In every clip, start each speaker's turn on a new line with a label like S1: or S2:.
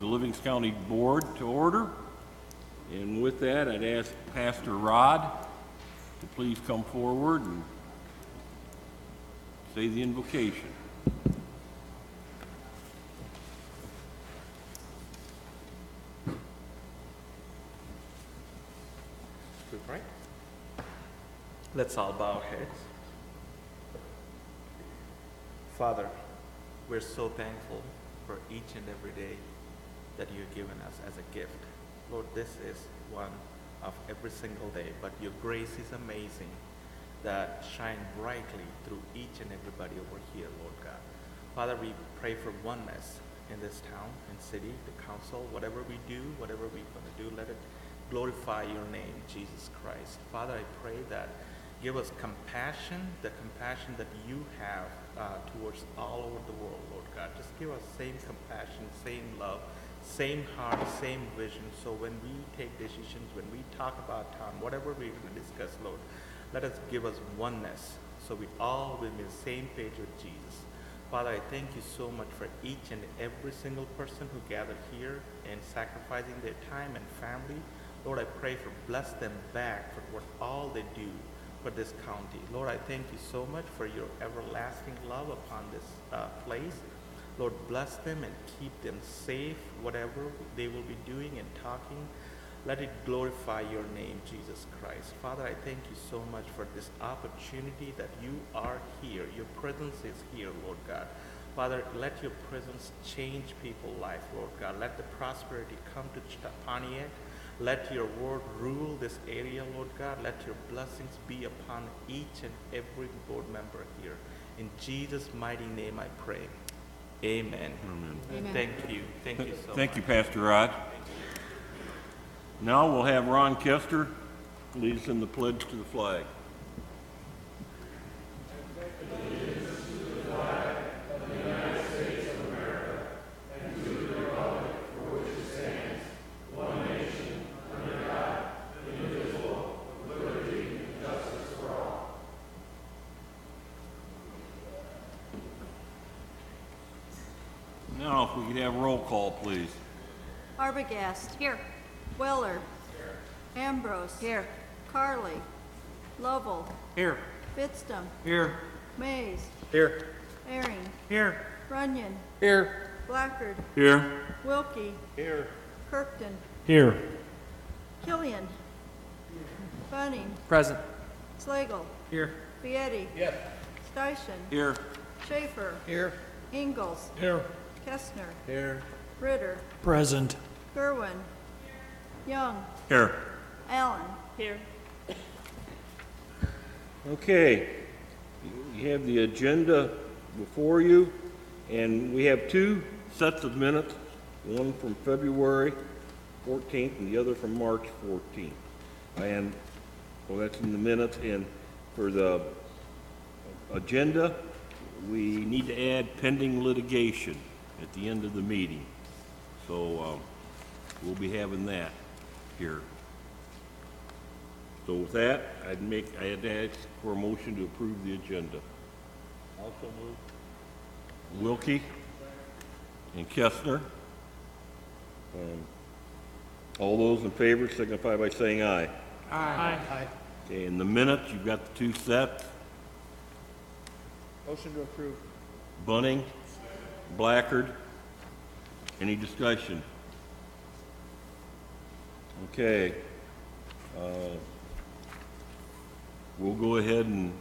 S1: the Livingston County Board to order. And with that, I'd ask Pastor Rod to please come forward and say the invocation.
S2: Right? Let's all bow our heads. Father, we're so thankful for each and every day that you've given us as a gift. Lord, this is one of every single day, but your grace is amazing that shine brightly through each and everybody over here, Lord God. Father, we pray for oneness in this town and city, the council, whatever we do, whatever we're going to do, let it glorify your name, Jesus Christ. Father, I pray that give us compassion, the compassion that you have towards all over the world, Lord God. Just give us same compassion, same love, same heart, same vision. So when we take decisions, when we talk about town, whatever we're going to discuss, Lord, let us give us oneness so we all will be on the same page with Jesus. Father, I thank you so much for each and every single person who gathered here and sacrificing their time and family. Lord, I pray for bless them back for what all they do for this county. Lord, I thank you so much for your everlasting love upon this place. Lord, bless them and keep them safe, whatever they will be doing and talking. Let it glorify your name, Jesus Christ. Father, I thank you so much for this opportunity that you are here. Your presence is here, Lord God. Father, let your presence change people's life, Lord God. Let the prosperity come to Pontiac. Let your word rule this area, Lord God. Let your blessings be upon each and every board member here. In Jesus' mighty name I pray. Amen.
S3: Amen.
S2: Thank you. Thank you so much.
S1: Thank you, Pastor Rod. Now we'll have Ron Kester lead us in the pledge to the flag. Now, if we could have roll call, please.
S3: Arbogast. Here. Weller. Here. Ambrose. Here. Carly. Lovell.
S2: Here.
S3: Fittstum.
S2: Here.
S3: Mays.
S2: Here.
S3: Herring.
S2: Here.
S3: Runyon.
S2: Here.
S3: Blackard.
S1: Here.
S3: Wilkie.
S2: Here.
S3: Kirkton.
S2: Here.
S3: Killian. Bunning.
S2: Present.
S3: Slagle.
S2: Here.
S3: Vietti.
S2: Yes.
S3: Steichen.
S1: Here.
S3: Schaefer.
S2: Here.
S3: Ingalls.
S2: Here.
S3: Kestner.
S2: Here.
S3: Ritter.
S4: Present.
S3: Gerwin. Young.
S1: Here.
S3: Allen. Here.
S1: Okay, you have the agenda before you, and we have two sets of minutes, one from February 14th and the other from March 14th. And, well, that's in the minutes, and for the agenda, we need to add pending litigation at the end of the meeting. So we'll be having that here. So with that, I'd ask for a motion to approve the agenda. Also move. Wilkie and Kestner. All those in favor signify by saying aye.
S4: Aye. Aye.
S1: Okay, in the minutes, you've got the two sets.
S4: Motion to approve.
S1: Bunning, Blackard. Any discussion? Okay. We'll go ahead and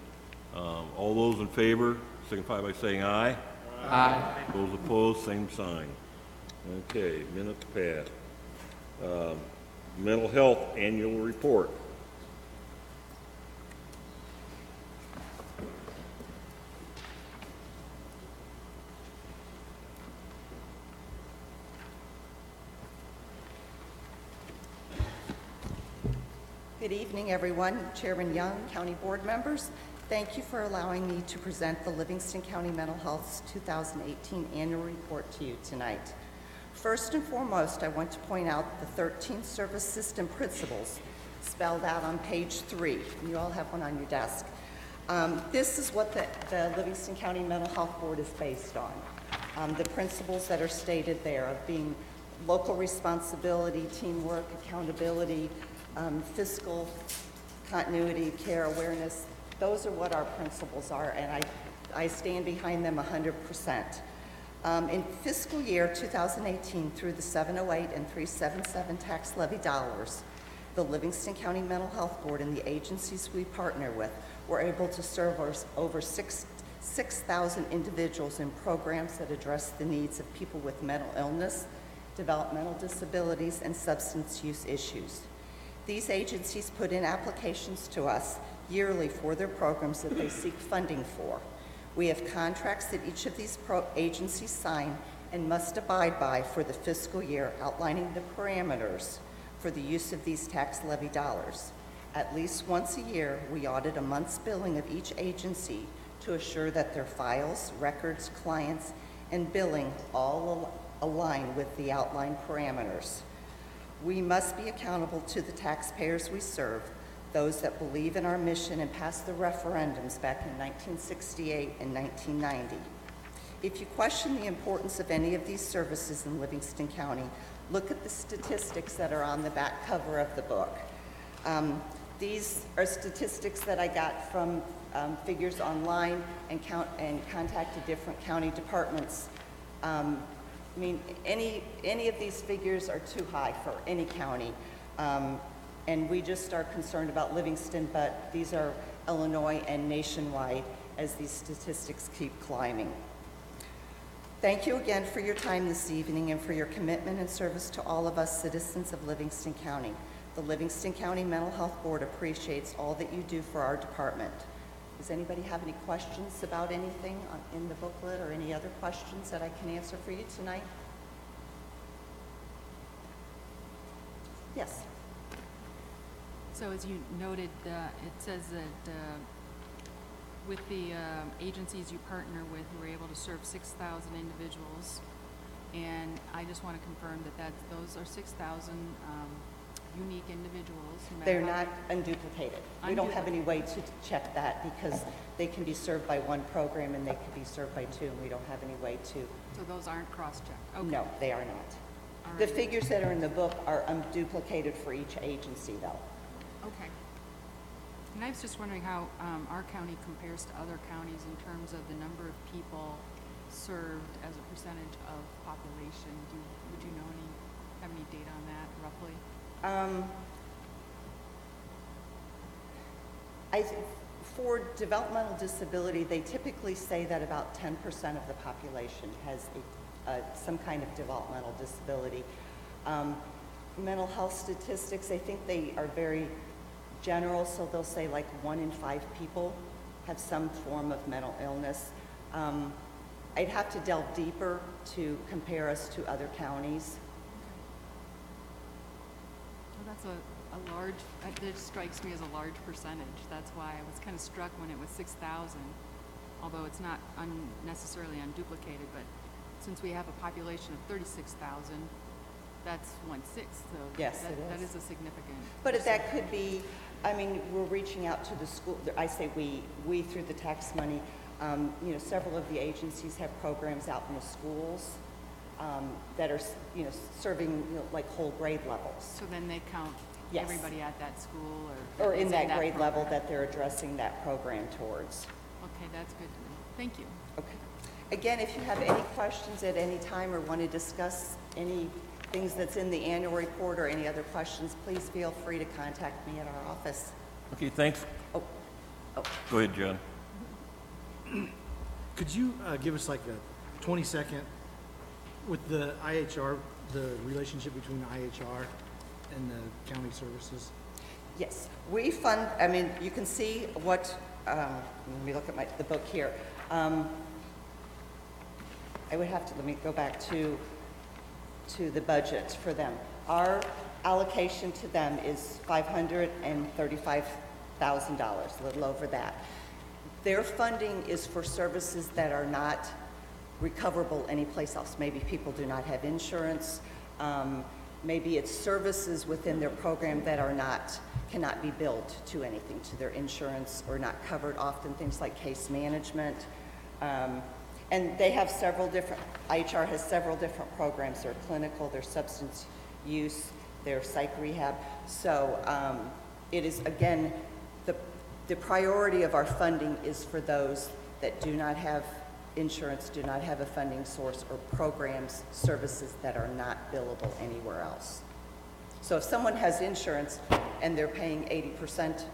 S1: all those in favor signify by saying aye.
S4: Aye.
S1: Those opposed, same sign. Okay, minutes passed. Mental health annual report.
S5: Good evening, everyone. Chairman Young, County Board members, thank you for allowing me to present the Livingston County Mental Health's 2018 annual report to you tonight. First and foremost, I want to point out the 13 service system principles spelled out on page 3. You all have one on your desk. This is what the Livingston County Mental Health Board is based on. The principles that are stated there of being local responsibility, teamwork, accountability, fiscal continuity, care, awareness. Those are what our principles are, and I stand behind them 100%. In fiscal year 2018 through the 708 and 377 tax levy dollars, the Livingston County Mental Health Board and the agencies we partner with were able to serve over 6,000 individuals in programs that address the needs of people with mental illness, developmental disabilities, and substance use issues. These agencies put in applications to us yearly for their programs that they seek funding for. We have contracts that each of these agencies sign and must abide by for the fiscal year, outlining the parameters for the use of these tax levy dollars. At least once a year, we audit a month's billing of each agency to assure that their files, records, clients, and billing all align with the outlined parameters. We must be accountable to the taxpayers we serve, those that believe in our mission and passed the referendums back in 1968 and 1990. If you question the importance of any of these services in Livingston County, look at the statistics that are on the back cover of the book. These are statistics that I got from figures online and contacted different county departments. I mean, any of these figures are too high for any county. And we just are concerned about Livingston, but these are Illinois and nationwide as these statistics keep climbing. Thank you again for your time this evening and for your commitment and service to all of us citizens of Livingston County. The Livingston County Mental Health Board appreciates all that you do for our department. Does anybody have any questions about anything in the booklet or any other questions that I can answer for you tonight? Yes.
S6: So as you noted, it says that with the agencies you partner with, you were able to serve 6,000 individuals. And I just want to confirm that those are 6,000 unique individuals. No matter
S5: They're
S6: how
S5: not unduplicated. We don't have any way to check that because they can be served by one program and they can be served by two, and we don't have any way to.
S6: So those aren't cross-checked? Okay.
S5: No, they are not.
S6: All
S5: The
S6: right.
S5: figures that are in the book are unduplicated for each agency, though.
S6: Okay. And I was just wondering how our county compares to other counties in terms of the number of people served as a percentage of population. Would you know have any data on that roughly?
S5: For developmental disability, they typically say that about 10% of the population has some kind of developmental disability. Mental health statistics, I think they are very general, so they'll say like 1 in 5 people have some form of mental illness. I'd have to delve deeper to compare us to other counties.
S6: Well, that's a large, it strikes me as a large percentage. That's why I was kind of struck when it was 6,000, although it's not necessarily unduplicated, but since we have a population of 36,000, that's 1/6, so
S5: Yes,
S6: that,
S5: it is.
S6: that is a significant
S5: But if that could be, I mean, we're reaching out to the school, I say we through the tax money, several of the agencies have programs out in the schools that are, serving, like whole grade levels.
S6: So then they count
S5: Yes.
S6: everybody at that school
S5: Or in that grade level
S6: program.
S5: that they're addressing that program towards.
S6: Okay, that's good to know. Thank you.
S5: Okay. Again, if you have any questions at any time or want to discuss any things that's in the annual report or any other questions, please feel free to contact me at our office.
S1: Okay, thanks.
S5: Oh,
S1: Go ahead, John.
S4: Could you give us like a 20-second with the IHR, the relationship between the IHR and the county services?
S5: yes. We fund, I mean, you can see what, let me look at the book here. I would have to, let me go back to the budget for them. Our allocation to them is $535,000, a little over that. Their funding is for services that are not recoverable anyplace else. Maybe people do not have insurance. Maybe it's services within their program that cannot be billed to anything, to their insurance, or not covered. Often things like case management. And And they have several different, IHR has several different programs. They're clinical, they're substance use, they're psych rehab. So it is, again, the priority of our funding is for those that do not have insurance, do not have a funding source, or programs, services that are not billable anywhere else. So if someone has insurance and they're paying 80%,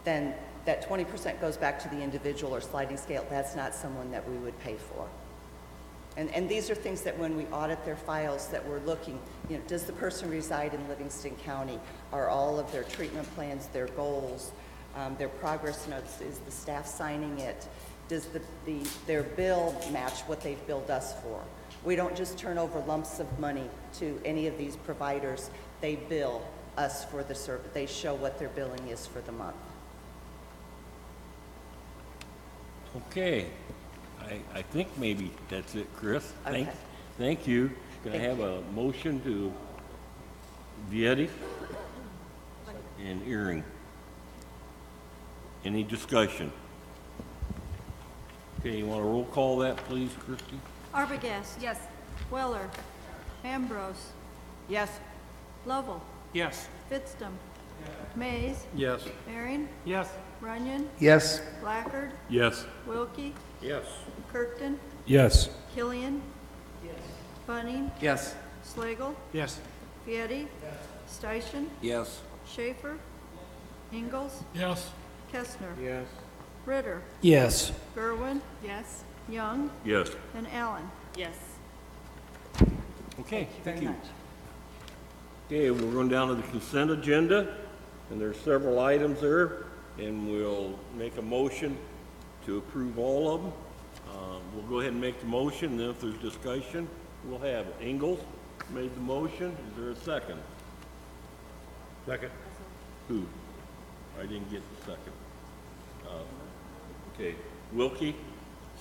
S5: then that 20% goes back to the individual or sliding scale. That's not someone that we would pay for. And these are things that when we audit their files that we're looking, you know, does the person reside in Livingston County? Are all of their treatment plans, their goals, their progress notes, is the staff signing it? Does their bill match what they've billed us for? We don't just turn over lumps of money to any of these providers. They bill us for the service. They show what their billing is for the month.
S1: Okay, I think maybe that's it, Chris.
S5: Okay.
S1: Thank you. Can I
S5: Thank
S1: have a motion to Vietti and Earring? Any discussion? Okay, you want to roll call that, please, Christie?
S3: Arbogast.
S6: Yes.
S3: Weller. Ambrose.
S5: Yes.
S3: Lovell.
S7: Yes.
S3: Fitzdom. Mays.
S7: Yes.
S3: Aaron.
S7: Yes.
S3: Runyon.
S4: Yes.
S3: Blackard.
S7: Yes.
S3: Wilkie.
S1: Yes.
S3: Kirkton.
S7: Yes.
S3: Killian. Bunning.
S7: Yes.
S3: Slagle.
S7: Yes.
S3: Vieti. Steichen.
S7: Yes.
S3: Schaefer. Ingalls.
S7: Yes.
S3: Kestner.
S7: Yes.
S3: Ritter.
S7: Yes.
S3: Gerwin.
S6: Yes.
S3: Young.
S1: Yes.
S3: And Allen.
S6: Yes.
S1: Okay, thank
S5: Very
S1: you.
S5: much.
S1: Okay, we're going down to the consent agenda, and there's several items there, and we'll make a motion to approve all of them. We'll go ahead and make the motion, and then if there's discussion, we'll have it. Ingalls made the motion. Is there a second?
S7: Second.
S1: Who? I didn't get the second. Okay, Wilkie,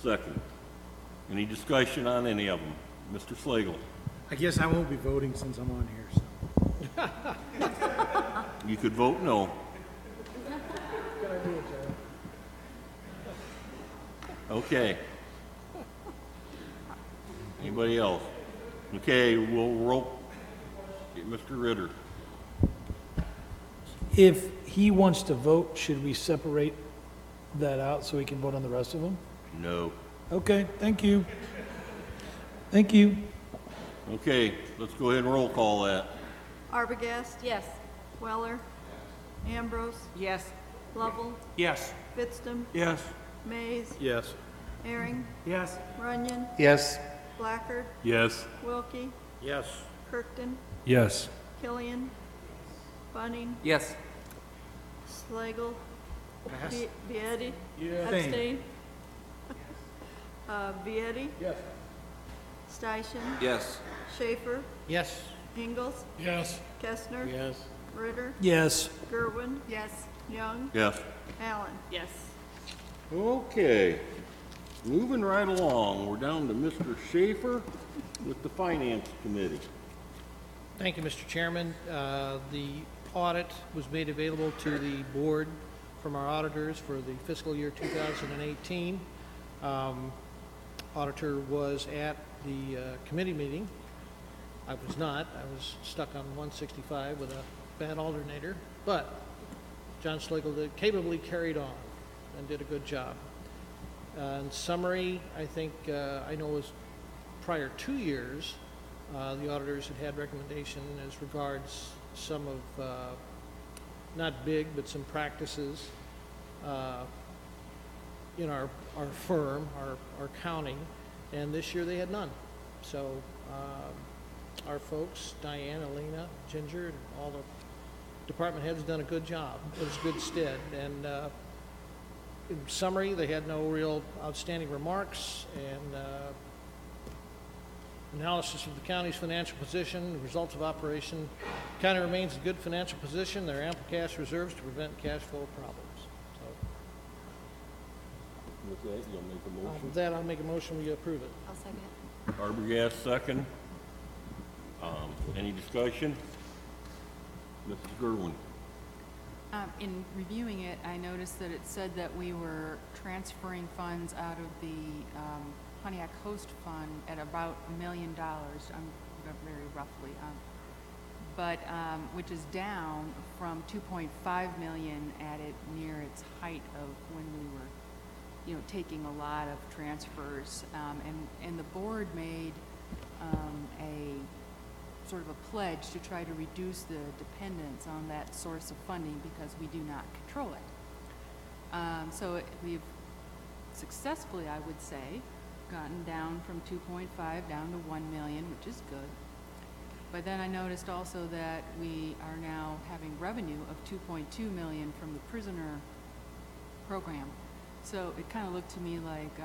S1: second. Any discussion on any of them? Mr. Slagle?
S4: I guess I won't be voting since I'm on here, so.
S1: You could vote no. Okay. Anybody else? Okay, we'll roll. Mr. Ritter.
S8: If he wants to vote, should we separate that out so we can vote on the rest of them?
S1: No.
S8: Okay, thank you. Thank you.
S1: Okay, let's go ahead and roll call that.
S3: Arbogast.
S6: Yes.
S3: Weller. Ambrose.
S5: Yes.
S3: Lovell.
S7: Yes.
S3: Fitzdom.
S7: Yes.
S3: Mays.
S7: Yes.
S3: Aaron.
S7: Yes.
S3: Runyon.
S8: Yes.
S3: Blackard.
S1: Yes.
S3: Wilkie.
S7: Yes.
S3: Kirkton.
S7: Yes.
S3: Killian. Bunning.
S7: Yes.
S3: Slagle. Vieti.
S7: Yes.
S3: Abstain. Vieti.
S7: Yes.
S3: Steichen.
S7: Yes.
S3: Schaefer.
S7: Yes.
S3: Ingalls.
S7: Yes.
S3: Kestner.
S7: Yes.
S3: Ritter.
S8: Yes.
S3: Gerwin.
S6: Yes.
S3: Young.
S1: Yes.
S3: Allen.
S6: Yes.
S1: Okay, moving right along, we're down to Mr. Schaefer with the Finance Committee.
S9: Thank you, Mr. Chairman. The audit was made available to the board from our auditors for the fiscal year 2018. Auditor was at the committee meeting. I was not. I was stuck on 165 with a bad alternator, but John Slagle capably carried on and did a good job. In summary, I think, I know it was prior 2 years, the auditors had recommendation as regards some of, not big, but some practices in our firm, our counting, and this year they had none. So our folks, Diane, Alina, Ginger, and all the department heads done a good job. It was good stead. And in summary, they had no real outstanding remarks, and analysis of the county's financial position, the results of operation. The county remains in good financial position. There are ample cash reserves to prevent cash flow problems.
S1: With that, you'll make a
S9: So
S1: motion.
S9: with that, I'll make a motion, we approve it.
S6: I'll second.
S1: Arbogast, second. Any discussion? Mrs. Gerwin?
S6: In reviewing it, I noticed that it said that we were transferring funds out of the Pontiac Coast Fund at about $1 million, very roughly, which is down from 2.5 million at it near its height of when we were, taking a lot of transfers. And the board made a sort of a pledge to try to reduce the dependence on that source of funding because we do not control it. So we've successfully, I would say, gotten down from 2.5 down to 1 million, which is good. But then I noticed also that we are now having revenue of 2.2 million from the prisoner program. So it kind of looked to me like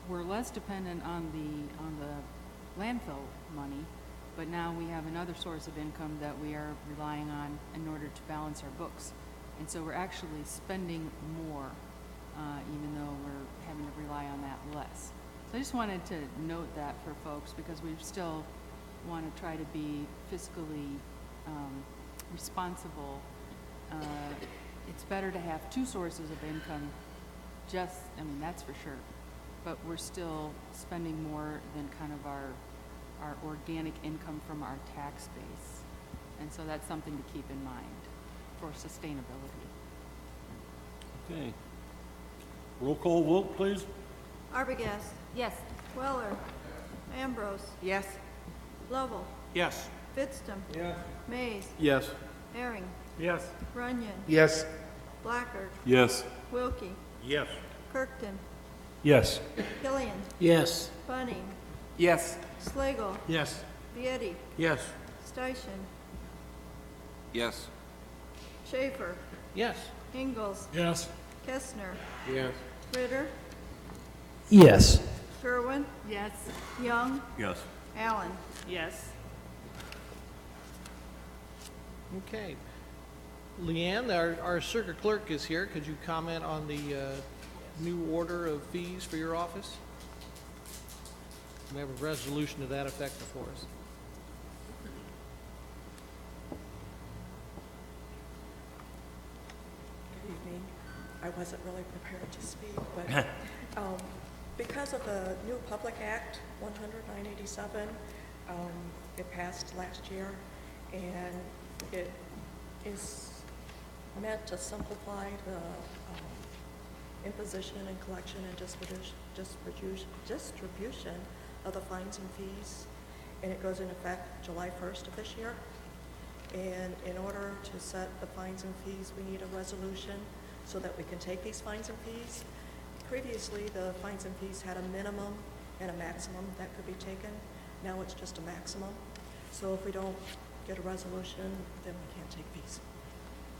S6: we're less dependent on the landfill money, but now we have another source of income that we are relying on in order to balance our books. And so we're actually spending more, even though we're having to rely on that less. So I just wanted to note that for folks because we still want to try to be fiscally responsible. It's better to have two sources of income, that's for sure. But we're still spending more than kind of our organic income from our tax base. And so that's something to keep in mind for sustainability.
S1: Okay. Roll call vote, please.
S3: Arbogast.
S6: Yes.
S3: Weller. Ambrose.
S5: Yes.
S3: Lovell.
S7: Yes.
S3: Fitstum.
S7: Yes.
S3: Mays.
S7: Yes.
S3: Herring.
S7: Yes.
S3: Runyon.
S7: Yes.
S3: Blackard.
S7: Yes.
S3: Wilkie.
S7: Yes.
S3: Kirkton.
S8: Yes.
S3: Killian.
S8: Yes.
S3: Bunning.
S7: Yes.
S3: Slagle.
S7: Yes.
S3: Vieti.
S7: Yes.
S3: Steichen.
S7: Yes.
S3: Schaefer.
S9: Yes.
S3: Ingalls.
S8: Yes.
S3: Kestner.
S7: Yes.
S3: Ritter.
S8: Yes.
S3: Gerwin.
S6: Yes.
S3: Young.
S1: Yes.
S3: Allen.
S6: Yes.
S9: Okay. Leanne, our circuit clerk is here. Could you comment on the new order of fees for your office? We have a resolution to that effect before us.
S10: Good evening. I wasn't really prepared to speak, but because of the new Public Act 100-987, it passed last year, and it is meant to simplify the imposition and collection and distribution of the fines and fees, and it goes into effect July 1st of this year. And in order to set the fines and fees, we need a resolution so that we can take these fines and fees. Previously, the fines and fees had a minimum and a maximum that could be taken. Now it's just a maximum. So if we don't get a resolution, then we can't take fees.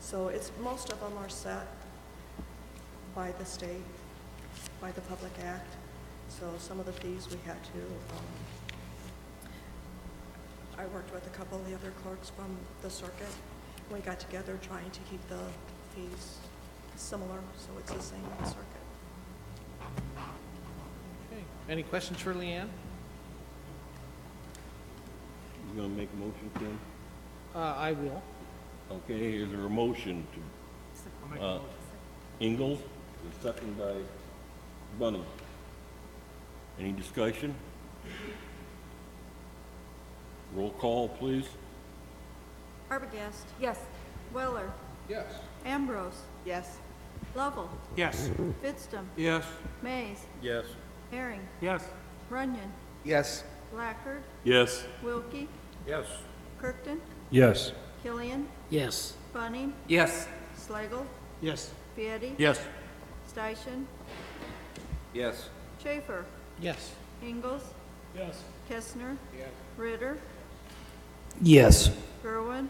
S10: So most of them are set by the state, by the Public Act. So some of the fees we had to, I worked with a couple of the other clerks from the circuit. We got together trying to keep the fees similar, so it's the same in the circuit.
S9: Okay. Any questions for Leanne?
S1: You gonna make a motion, Tim?
S9: I will.
S1: Okay, is there a motion to, Ingalls, and second by Bunning? Any discussion? Roll call, please.
S3: Arbogast.
S6: Yes.
S3: Weller.
S7: Yes.
S3: Ambrose.
S5: Yes.
S3: Lovell.
S7: Yes.
S3: Fitstum.
S7: Yes.
S3: Mays.
S7: Yes.
S3: Herring.
S7: Yes.
S3: Runyon.
S7: Yes.
S3: Blackard.
S7: Yes.
S3: Wilkie.
S7: Yes.
S3: Kirkton.
S8: Yes.
S3: Killian.
S8: Yes.
S3: Bunning.
S7: Yes.
S3: Slagle.
S7: Yes.
S3: Vieti.
S7: Yes.
S3: Steichen.
S7: Yes.
S3: Schaefer.
S9: Yes.
S3: Ingalls.
S8: Yes.
S3: Kestner.
S7: Yes.
S3: Ritter.
S8: Yes.
S3: Gerwin.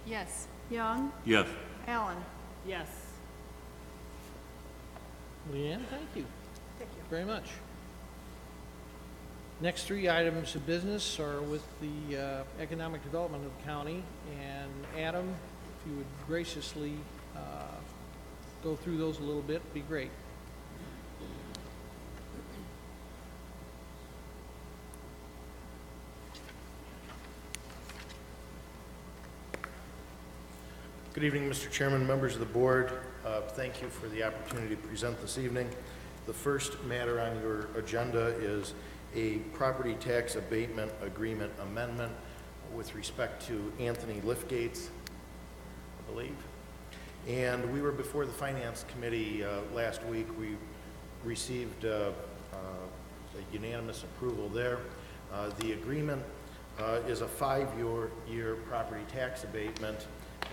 S6: Yes.
S3: Young.
S1: Yes.
S3: Allen.
S6: Yes.
S9: Leanne, thank you
S10: Thank you.
S9: very much. Next three items of business are with the economic development of the county. And Adam, if you would graciously go through those a little bit, be great.
S11: Good evening, Mr. Chairman, members of the board. Thank you for the opportunity to present this evening. The first matter on your agenda is a property tax abatement agreement amendment with respect to Anthony Liftgates, I believe. And we were before the Finance Committee last week. We received a unanimous approval there. The agreement is a 5-year property tax abatement,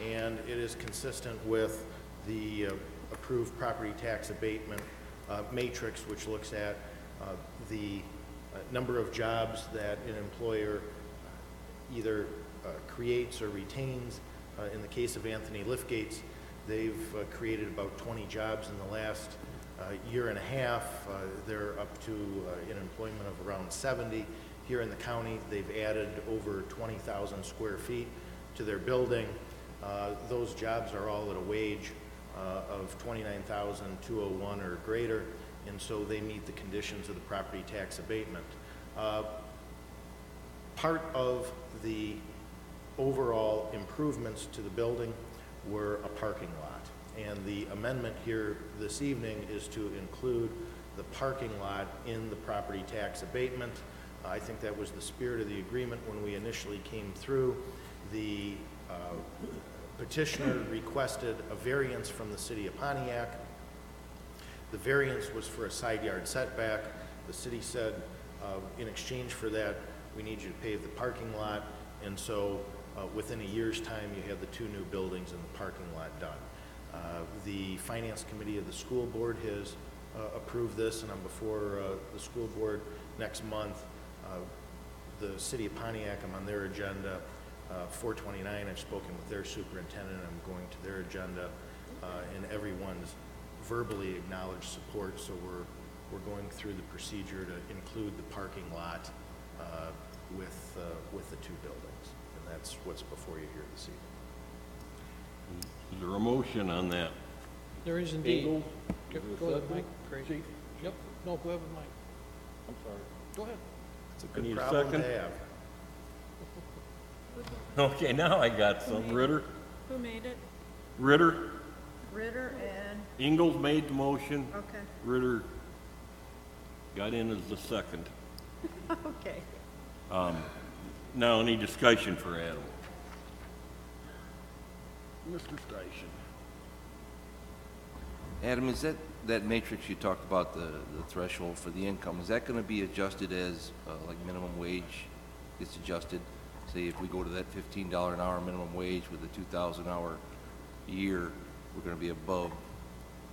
S11: and it is consistent with the approved property tax abatement matrix, which looks at the number of jobs that an employer either creates or retains. In the case of Anthony Liftgates, they've created about 20 jobs in the last year and a half. They're up to an employment of around 70. Here in the county, they've added over 20,000 square feet to their building. Those jobs are all at a wage of $29,201 or greater, and so they meet the conditions of the property tax abatement. Part of the overall improvements to the building were a parking lot, and the amendment here this evening is to include the parking lot in the property tax abatement. I think that was the spirit of the agreement when we initially came through. The petitioner requested a variance from the city of Pontiac. The variance was for a side yard setback. The city said, in exchange for that, we need you to pave the parking lot, and so within a year's time, you have the 2 new buildings and the parking lot done. The Finance Committee of the school board has approved this, and I'm before the school board next month. The city of Pontiac, I'm on their agenda. 429, I've spoken with their superintendent. I'm going to their agenda, and everyone's verbally acknowledged support, so we're going through the procedure to include the parking lot with the 2 buildings, and that's what's before you here this evening.
S1: Is there a motion on that?
S9: There is indeed.
S1: Ingalls?
S9: Yep,
S1: Is
S9: go
S1: there a
S9: ahead, Mike.
S1: second?
S9: Great.
S1: Chief?
S9: Yep, no, go ahead with Mike.
S1: I'm sorry.
S9: Go ahead.
S11: It's a
S1: I need
S11: good
S1: a
S11: problem
S1: second.
S11: to have.
S1: Okay, now I got some. Ritter?
S3: Who made it?
S1: Ritter?
S3: Ritter and,
S1: Ingalls made the motion.
S3: okay,
S1: Ritter got in as the second.
S3: okay.
S1: Now, any discussion for Adam? Mr. Station.
S7: Adam, is that matrix you talked about, the threshold for the income, is that going to be adjusted as, like minimum wage gets adjusted? Say if we go to that $15 an hour minimum wage with a 2,000 hour year, we're going to be above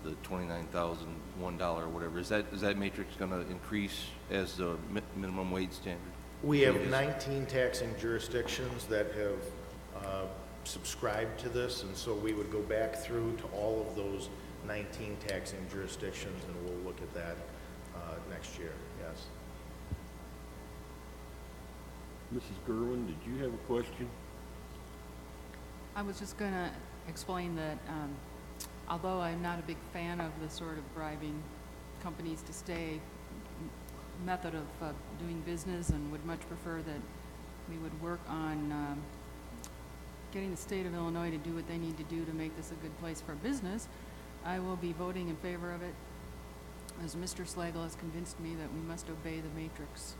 S7: the $29,001 or whatever. Is that matrix going to increase as the minimum wage standard?
S11: We have 19 taxing jurisdictions that have subscribed to this, and so we would go back through to all of those 19 taxing jurisdictions, and we'll look at that next year, yes.
S1: Mrs. Gerwin, did you have a question?
S6: I was just going to explain that although I'm not a big fan of the sort of bribing companies to stay method of doing business, and would much prefer that we would work on getting the state of Illinois to do what they need to do to make this a good place for business, I will be voting in favor of it, as Mr. Slagle has convinced me that we must obey the matrix.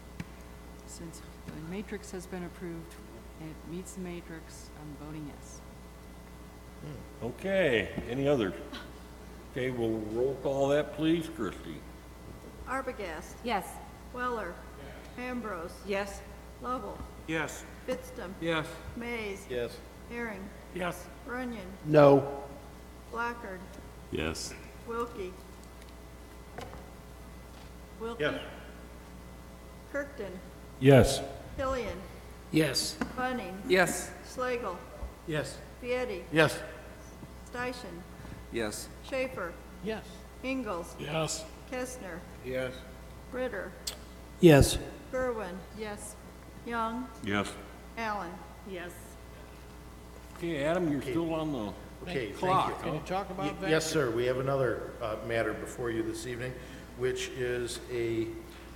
S6: Since the matrix has been approved and it meets the matrix, I'm voting yes.
S1: Okay, any others? Okay, we'll roll call that, please. Christie?
S3: Arbogast.
S6: Yes.
S3: Weller. Ambrose.
S5: Yes.
S3: Lovell.
S7: Yes.
S3: Fittstem.
S7: Yes.
S3: Mays.
S11: Yes.
S3: Herring.
S7: Yes.
S3: Runyon.
S8: No.
S3: Blackard.
S1: Yes.
S3: Wilkie. Wilkie.
S11: Yes.
S3: Kirkton.
S8: Yes.
S3: Hillian.
S8: Yes.
S3: Bunning.
S7: Yes.
S3: Slagle.
S11: Yes.
S3: Vieti.
S11: Yes.
S3: Steichen.
S7: Yes.
S3: Schaefer.
S9: Yes.
S3: Ingalls.
S8: Yes.
S3: Kestner.
S11: Yes.
S3: Ritter.
S8: Yes.
S3: Gerwin.
S6: Yes.
S3: Young.
S1: Yes.
S3: Allen. Yes.
S1: Okay, Adam, you're still on the
S11: Okay, thank you.
S1: clock.
S9: Can you talk about that?
S11: Yes, sir. We have another matter before you this evening, which is a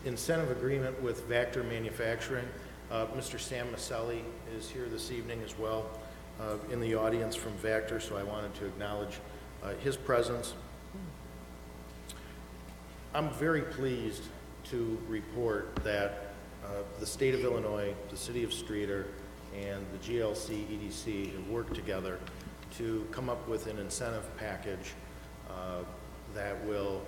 S11: incentive agreement with Vactor Manufacturing. Mr. Sam Maselli is here this evening as well in the audience from Vactor, so I wanted to acknowledge his presence. I'm very pleased to report that the state of Illinois, the city of Streator, and the GLC EDC have worked together to come up with an incentive package that will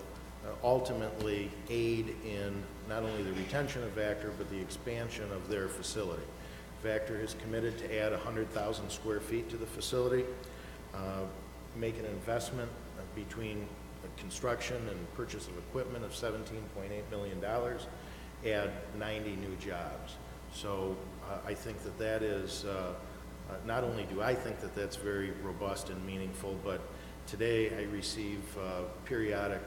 S11: ultimately aid in not only the retention of Vactor, but the expansion of their facility. Vactor has committed to add 100,000 square feet to the facility, make an investment between construction and purchase of equipment of $17.8 million, add 90 new jobs. So I think that that is, not only do I think that that's very robust and meaningful, but today I receive periodic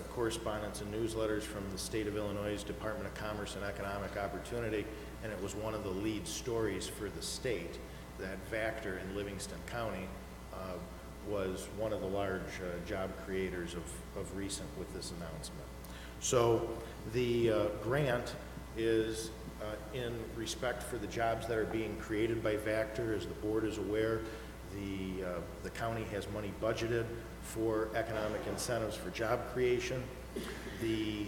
S11: correspondence and newsletters from the state of Illinois' Department of Commerce and Economic Opportunity, and it was one of the lead stories for the state that Vactor in Livingston County was one of the large job creators of recent with this announcement. So the grant is in respect for the jobs that are being created by Vactor. As the board is aware, the county has money budgeted for economic incentives for job creation. The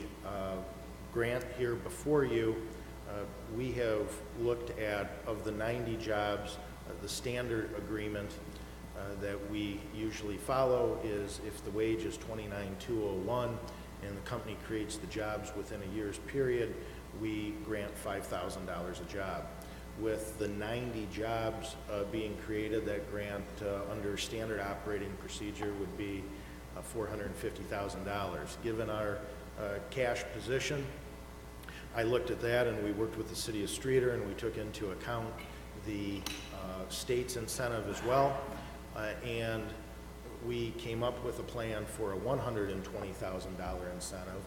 S11: grant here before you, we have looked at, of the 90 jobs, the standard agreement that we usually follow is if the wage is $29,201 and the company creates the jobs within a year's period, we grant $5,000 a job. With the 90 jobs being created, that grant under standard operating procedure would be $450,000. Given our cash position, I looked at that and we worked with the city of Streator and we took into account the state's incentive as well. And we came up with a plan for a $120,000 incentive.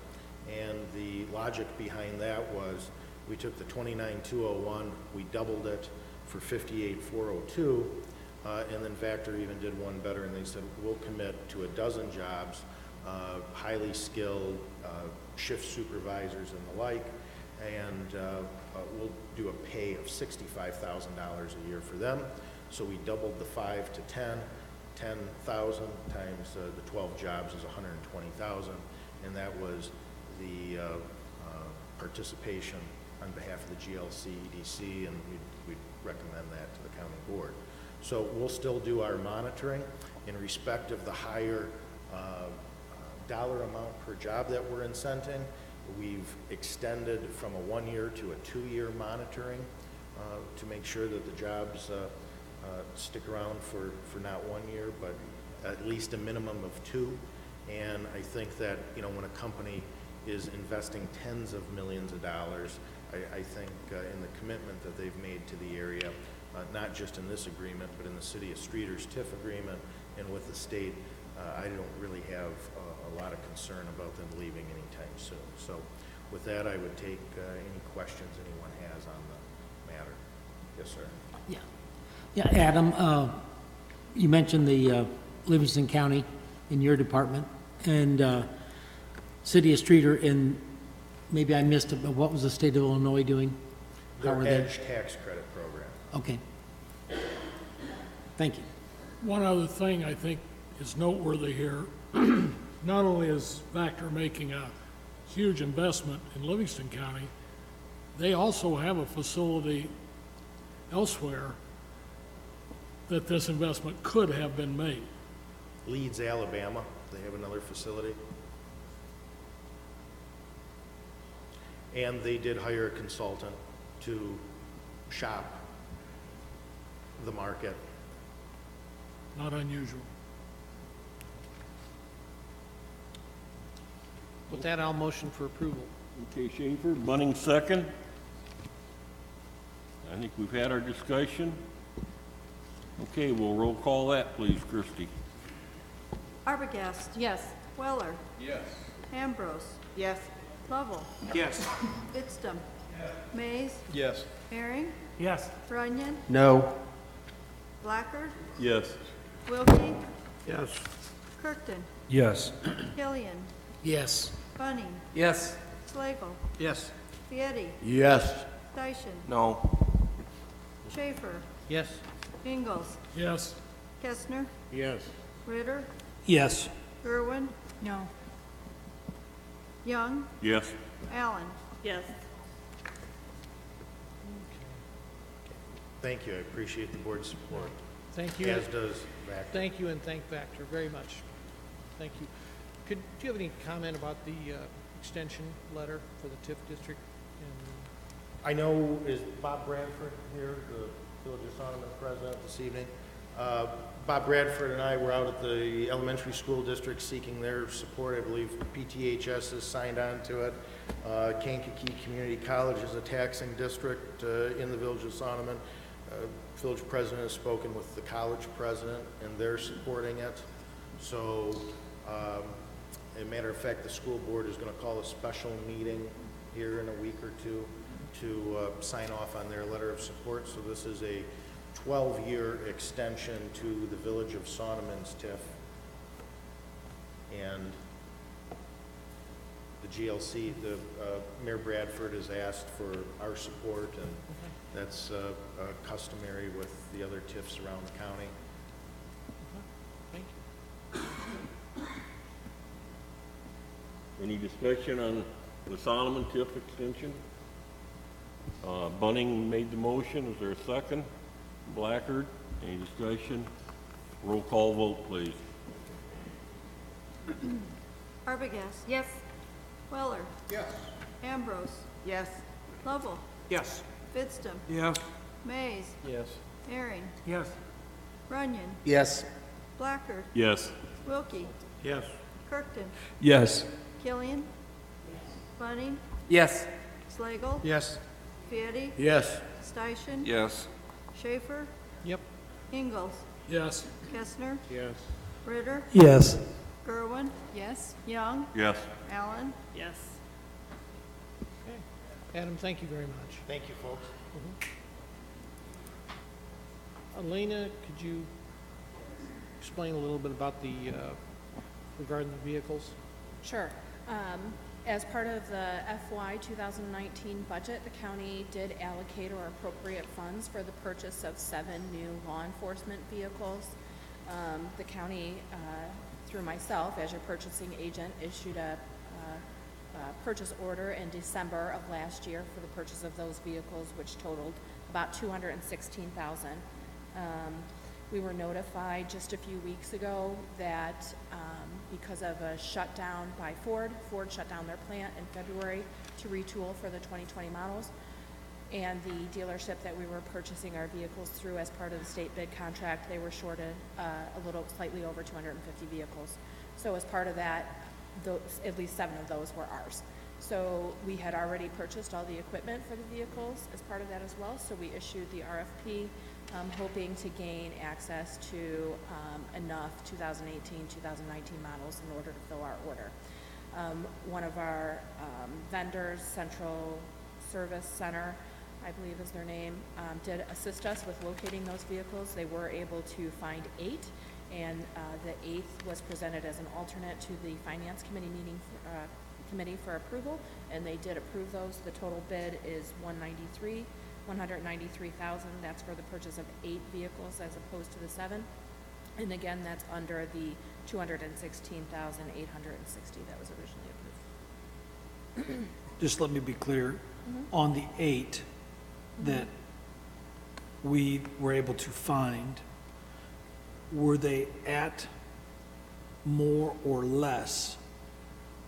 S11: And the logic behind that was we took the $29,201, we doubled it for $58,402, and then Vactor even did one better, and they said, we'll commit to a dozen jobs, highly skilled shift supervisors and the like, and we'll do a pay of $65,000 a year for them. So we doubled the 5 to 10, 10,000 times the 12 jobs is 120,000, and that was the participation on behalf of the GLC EDC, and we'd recommend that to the county board. So we'll still do our monitoring in respect of the higher dollar amount per job that we're incenting. We've extended from a 1-year to a 2-year monitoring to make sure that the jobs stick around for not 1 year, but at least a minimum of 2. And I think that, you know, when a company is investing tens of millions of dollars, I think in the commitment that they've made to the area, not just in this agreement, but in the city of Streator's TIF agreement and with the state, I don't really have a lot of concern about them leaving anytime soon. So with that, I would take any questions anyone has on the matter. Yes, sir.
S12: Yeah. Yeah, Adam, you mentioned the Livingston County in your department and City of Streator, and maybe I missed it, but what was the state of Illinois doing?
S11: Their EDGE tax credit program.
S12: Okay. Thank you.
S8: One other thing I think is noteworthy here, not only is Vactor making a huge investment in Livingston County, they also have a facility elsewhere that this investment could have been made.
S11: Leeds, Alabama, they have another facility. And they did hire a consultant to shop the market.
S8: Not unusual.
S9: With that, I'll motion for approval.
S1: Okay, Schaefer, Bunning second. I think we've had our discussion. Okay, we'll roll call that, please, Christie.
S3: Arbogast.
S6: Yes.
S3: Weller.
S1: Yes.
S3: Ambrose.
S10: Yes.
S3: Lovell.
S9: Yes.
S3: Vidstem. Mays.
S9: Yes.
S3: Herring.
S9: Yes.
S3: Runyon.
S9: No.
S3: Blackard.
S1: Yes.
S3: Wilkie.
S9: Yes.
S3: Kirkton.
S8: Yes.
S3: Killian.
S12: Yes.
S3: Bunning.
S9: Yes.
S3: Slagle.
S9: Yes.
S3: Fieri.
S9: Yes.
S3: Dyson.
S7: No.
S3: Schaefer.
S9: Yes.
S3: Ingalls.
S8: Yes.
S3: Young,
S1: Yes.
S3: Allen.
S10: Yes.
S11: Thank you, I appreciate the board's support,
S9: Thank you.
S11: as does Vactor.
S9: Thank you, and thank Vactor very much. Thank you. Do you have any comment about the extension letter for the TIF district? And
S11: I know, is Bob Bradford here, the Village of Sonneman president this evening? Bob Bradford and I were out at the elementary school district seeking their support. I believe PTHS has signed on to it. Kankakee Community College is a taxing district in the Village of Sonneman. Village president has spoken with the college president, and they're supporting it. So, as a matter of fact, the school board is going to call a special meeting here in a week or two to sign off on their letter of support. So this is a 12-year extension to the Village of Sonneman's TIF. And the GLC, Mayor Bradford has asked for our support, and that's customary with the other TIFs around the county.
S9: thank you.
S1: Any discussion on the Solomon TIF extension? Bunning made the motion. Is there a second? Blackard, any discussion? Roll call vote, please.
S3: Arbogast. Yes. Weller.
S11: Yes.
S3: Ambrose.
S5: Yes.
S3: Lovell.
S11: Yes.
S3: Fidstom.
S11: Yes.
S3: Mays.
S11: Yes.
S3: Herring.
S11: Yes.
S3: Runyon.
S11: Yes.
S3: Blackard.
S1: Yes.
S3: Wilkie.
S11: Yes.
S3: Kirkton.
S11: Yes.
S3: Killian. Bunning.
S11: Yes.
S3: Slagle.
S11: Yes.
S3: Fieri.
S11: Yes.
S3: Steichen.
S7: Yes.
S3: Schaefer.
S9: Yep.
S3: Ingalls.
S8: Yes.
S3: Kestner.
S11: Yes.
S3: Ritter.
S4: Yes.
S3: Gerwin.
S6: Yes?
S3: Young.
S1: Yes.
S3: Allen.
S10: Yes.
S9: Okay. Adam, thank you very much.
S11: Thank you, folks.
S9: Elena, could you explain a little bit about the, regarding the vehicles?
S13: Sure. As part of the FY 2019 budget, the county did allocate or appropriate funds for the purchase of 7 new law enforcement vehicles. The county, through myself as your purchasing agent, issued a purchase order in December of last year for the purchase of those vehicles, which totaled about $216,000. We were notified just a few weeks ago that because of a shutdown by Ford shut down their plant in February to retool for the 2020 models. And the dealership that we were purchasing our vehicles through as part of the state bid contract, they were shorted slightly over 250 vehicles. So as part of that, at least 7 of those were ours. So we had already purchased all the equipment for the vehicles as part of that as well. So we issued the RFP, hoping to gain access to enough 2018, 2019 models in order to fill our order. One of our vendors, Central Service Center, I believe is their name, did assist us with locating those vehicles. They were able to find 8, and the 8th was presented as an alternate to the Finance Committee meeting committee for approval, and they did approve those. The total bid is $193,000. That's for the purchase of 8 vehicles as opposed to the 7. And again, that's under the $216,860 that was originally approved.
S4: Just let me be clear, on the 8 that we were able to find, were they at more or less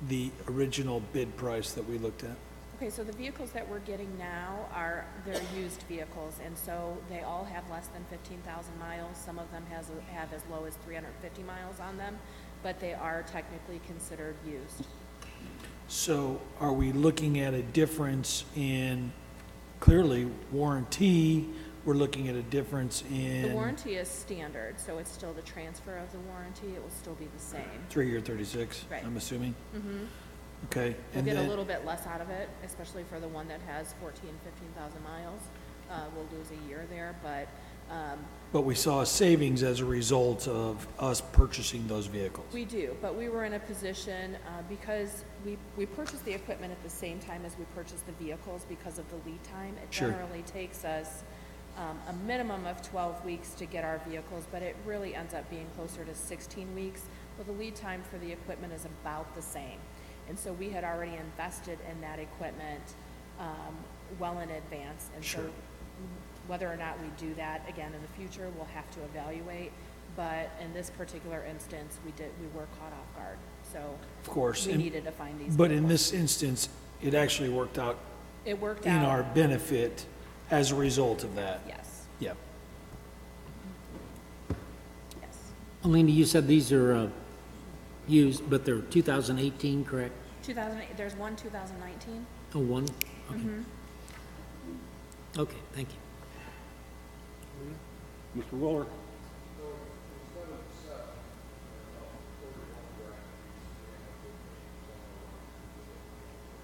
S4: the original bid price that we looked at?
S13: Okay, so the vehicles that we're getting now they're used vehicles, and so they all have less than 15,000 miles. Some of them have as low as 350 miles on them, but they are technically considered used.
S4: So are we looking at a difference in, clearly, warranty? We're looking at a difference in...
S13: The warranty is standard, so it's still the transfer of the warranty. It will still be the same.
S4: 3-year 36,
S13: Right.
S4: I'm assuming?
S13: Mm-hmm.
S4: Okay.
S13: We'll
S4: and
S13: get a
S4: then-
S13: little bit less out of it, especially for the one that has 15,000 miles. We'll lose a year there,
S4: But we saw a savings as a result of us purchasing those vehicles.
S13: we do. But we were in a position, because we purchased the equipment at the same time as we purchased the vehicles because of the lead time. It
S4: Sure.
S13: generally takes us a minimum of 12 weeks to get our vehicles, but it really ends up being closer to 16 weeks. Well, the lead time for the equipment is about the same. And so we had already invested in that equipment well in advance. And so whether or not we do that again in the future, we'll have to evaluate. But in this particular instance, we were caught off guard. So
S4: Of course.
S13: we
S4: and-
S13: needed to find these
S4: But in
S13: vehicles.
S4: this instance, it actually worked out
S13: It worked
S4: in
S13: out.
S4: our benefit as a result of that.
S13: Yes,
S4: Yep.
S13: yes.
S12: Alina, you said these are used, but they're 2018, correct?
S13: 2008, there's one 2019.
S12: Oh, one? Okay. Okay, thank you.
S1: Mr. Willer?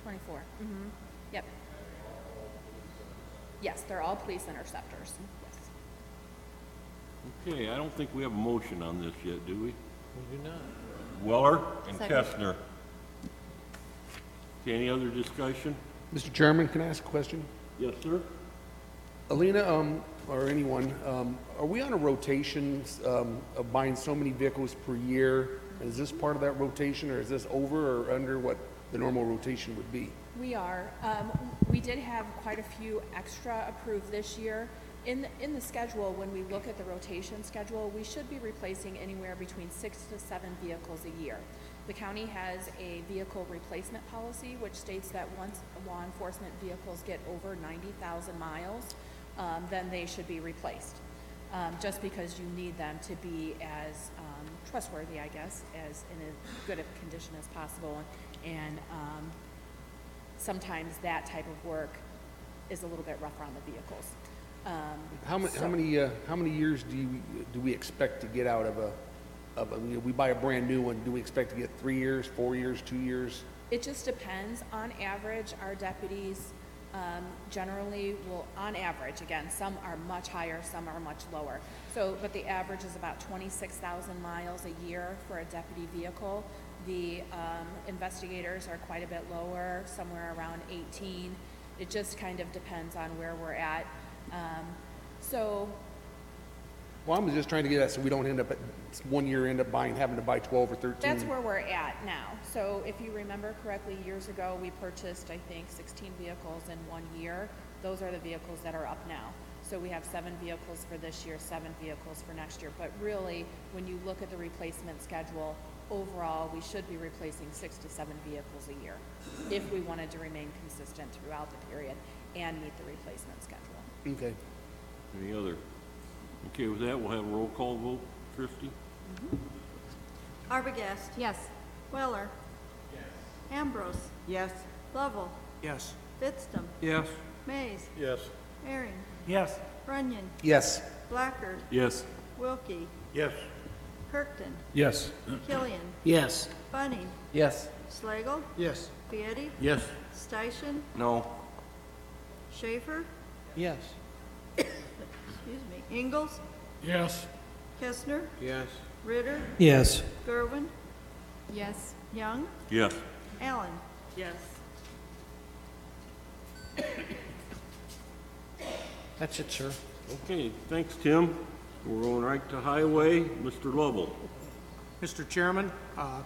S13: 24. Yep. Yes, they're all police interceptors. Yes.
S1: Okay, I don't think we have a motion on this yet, do we?
S9: We do not.
S1: Weller and
S3: Second.
S1: Kestner. Okay, any other discussion?
S14: Mr. Chairman, can I ask a question?
S1: Yes, sir?
S14: Alina, or anyone, are we on a rotation of buying so many vehicles per year? Is this part of that rotation, or is this over or under what the normal rotation would be?
S13: We are. We did have quite a few extra approved this year. In the schedule, when we look at the rotation schedule, we should be replacing anywhere between 6 to 7 vehicles a year. The county has a vehicle replacement policy, which states that once law enforcement vehicles get over 90,000 miles, then they should be replaced. Just because you need them to be as trustworthy, I guess, as in as good a condition as possible. And sometimes that type of work is a little bit rougher on the vehicles.
S14: How many years do we expect to get out of we buy a brand new one, do we expect to get 3 years, 4 years, 2 years?
S13: It just depends. On average, our deputies generally will, on average, again, some are much higher, some are much lower. So, but the average is about 26,000 miles a year for a deputy vehicle. The investigators are quite a bit lower, somewhere around 18. It just kind of depends on where we're at.
S14: Well, I'm just trying to get at, so we don't end up at 1 year having to buy 12 or 13.
S13: That's where we're at now. So if you remember correctly, years ago, we purchased, I think, 16 vehicles in 1 year. Those are the vehicles that are up now. So we have 7 vehicles for this year, 7 vehicles for next year. But really, when you look at the replacement schedule, overall, we should be replacing 6 to 7 vehicles a year if we wanted to remain consistent throughout the period and meet the replacement schedule.
S14: Okay.
S1: Any other? Okay, with that, we'll have a roll call vote. Christie?
S3: Arbogast.
S6: Yes.
S3: Weller. Yes. Ambrose.
S5: Yes.
S3: Lovell.
S9: Yes.
S3: Fitstum.
S1: Yes.
S3: Mays.
S1: Yes.
S3: Herring.
S9: Yes.
S3: Runyon.
S14: Yes.
S3: Blackard.
S1: Yes.
S3: Wilkie.
S1: Yes.
S3: Kirkton.
S1: Yes.
S3: Killian.
S12: Yes.
S3: Bunning.
S14: Yes.
S3: Slagle.
S14: Yes.
S3: Fieri.
S1: Yes.
S3: Steichen.
S7: No.
S3: Schaefer.
S9: Yes.
S3: Excuse me. Ingalls.
S8: Yes.
S3: Kestner.
S1: Yes.
S3: Ritter.
S4: Yes.
S3: Gerwin.
S6: Yes.
S3: Young.
S1: Yes.
S3: Allen.
S10: Yes.
S9: That's it, sir.
S1: Okay, thanks, Tim. We're going right to Highway. Mr. Lovell.
S15: Mr. Chairman,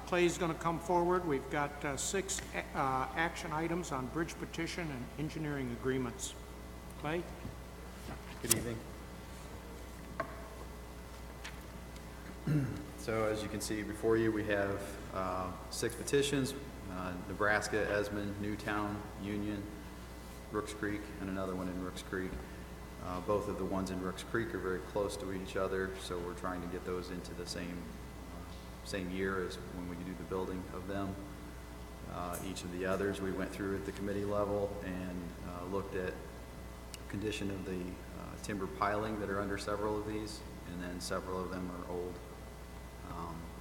S15: Clay's going to come forward. We've got 6 action items on bridge petition and engineering agreements. Clay?
S16: Good evening. So as you can see before you, we have 6 petitions, Nebraska, Esmond, Newtown, Union, Rooks Creek, and another one in Rooks Creek. Both of the ones in Rooks Creek are very close to each other, so we're trying to get those into the same year as when we do the building of them. Each of the others we went through at the committee level and looked at condition of the timber piling that are under several of these, and then several of them are old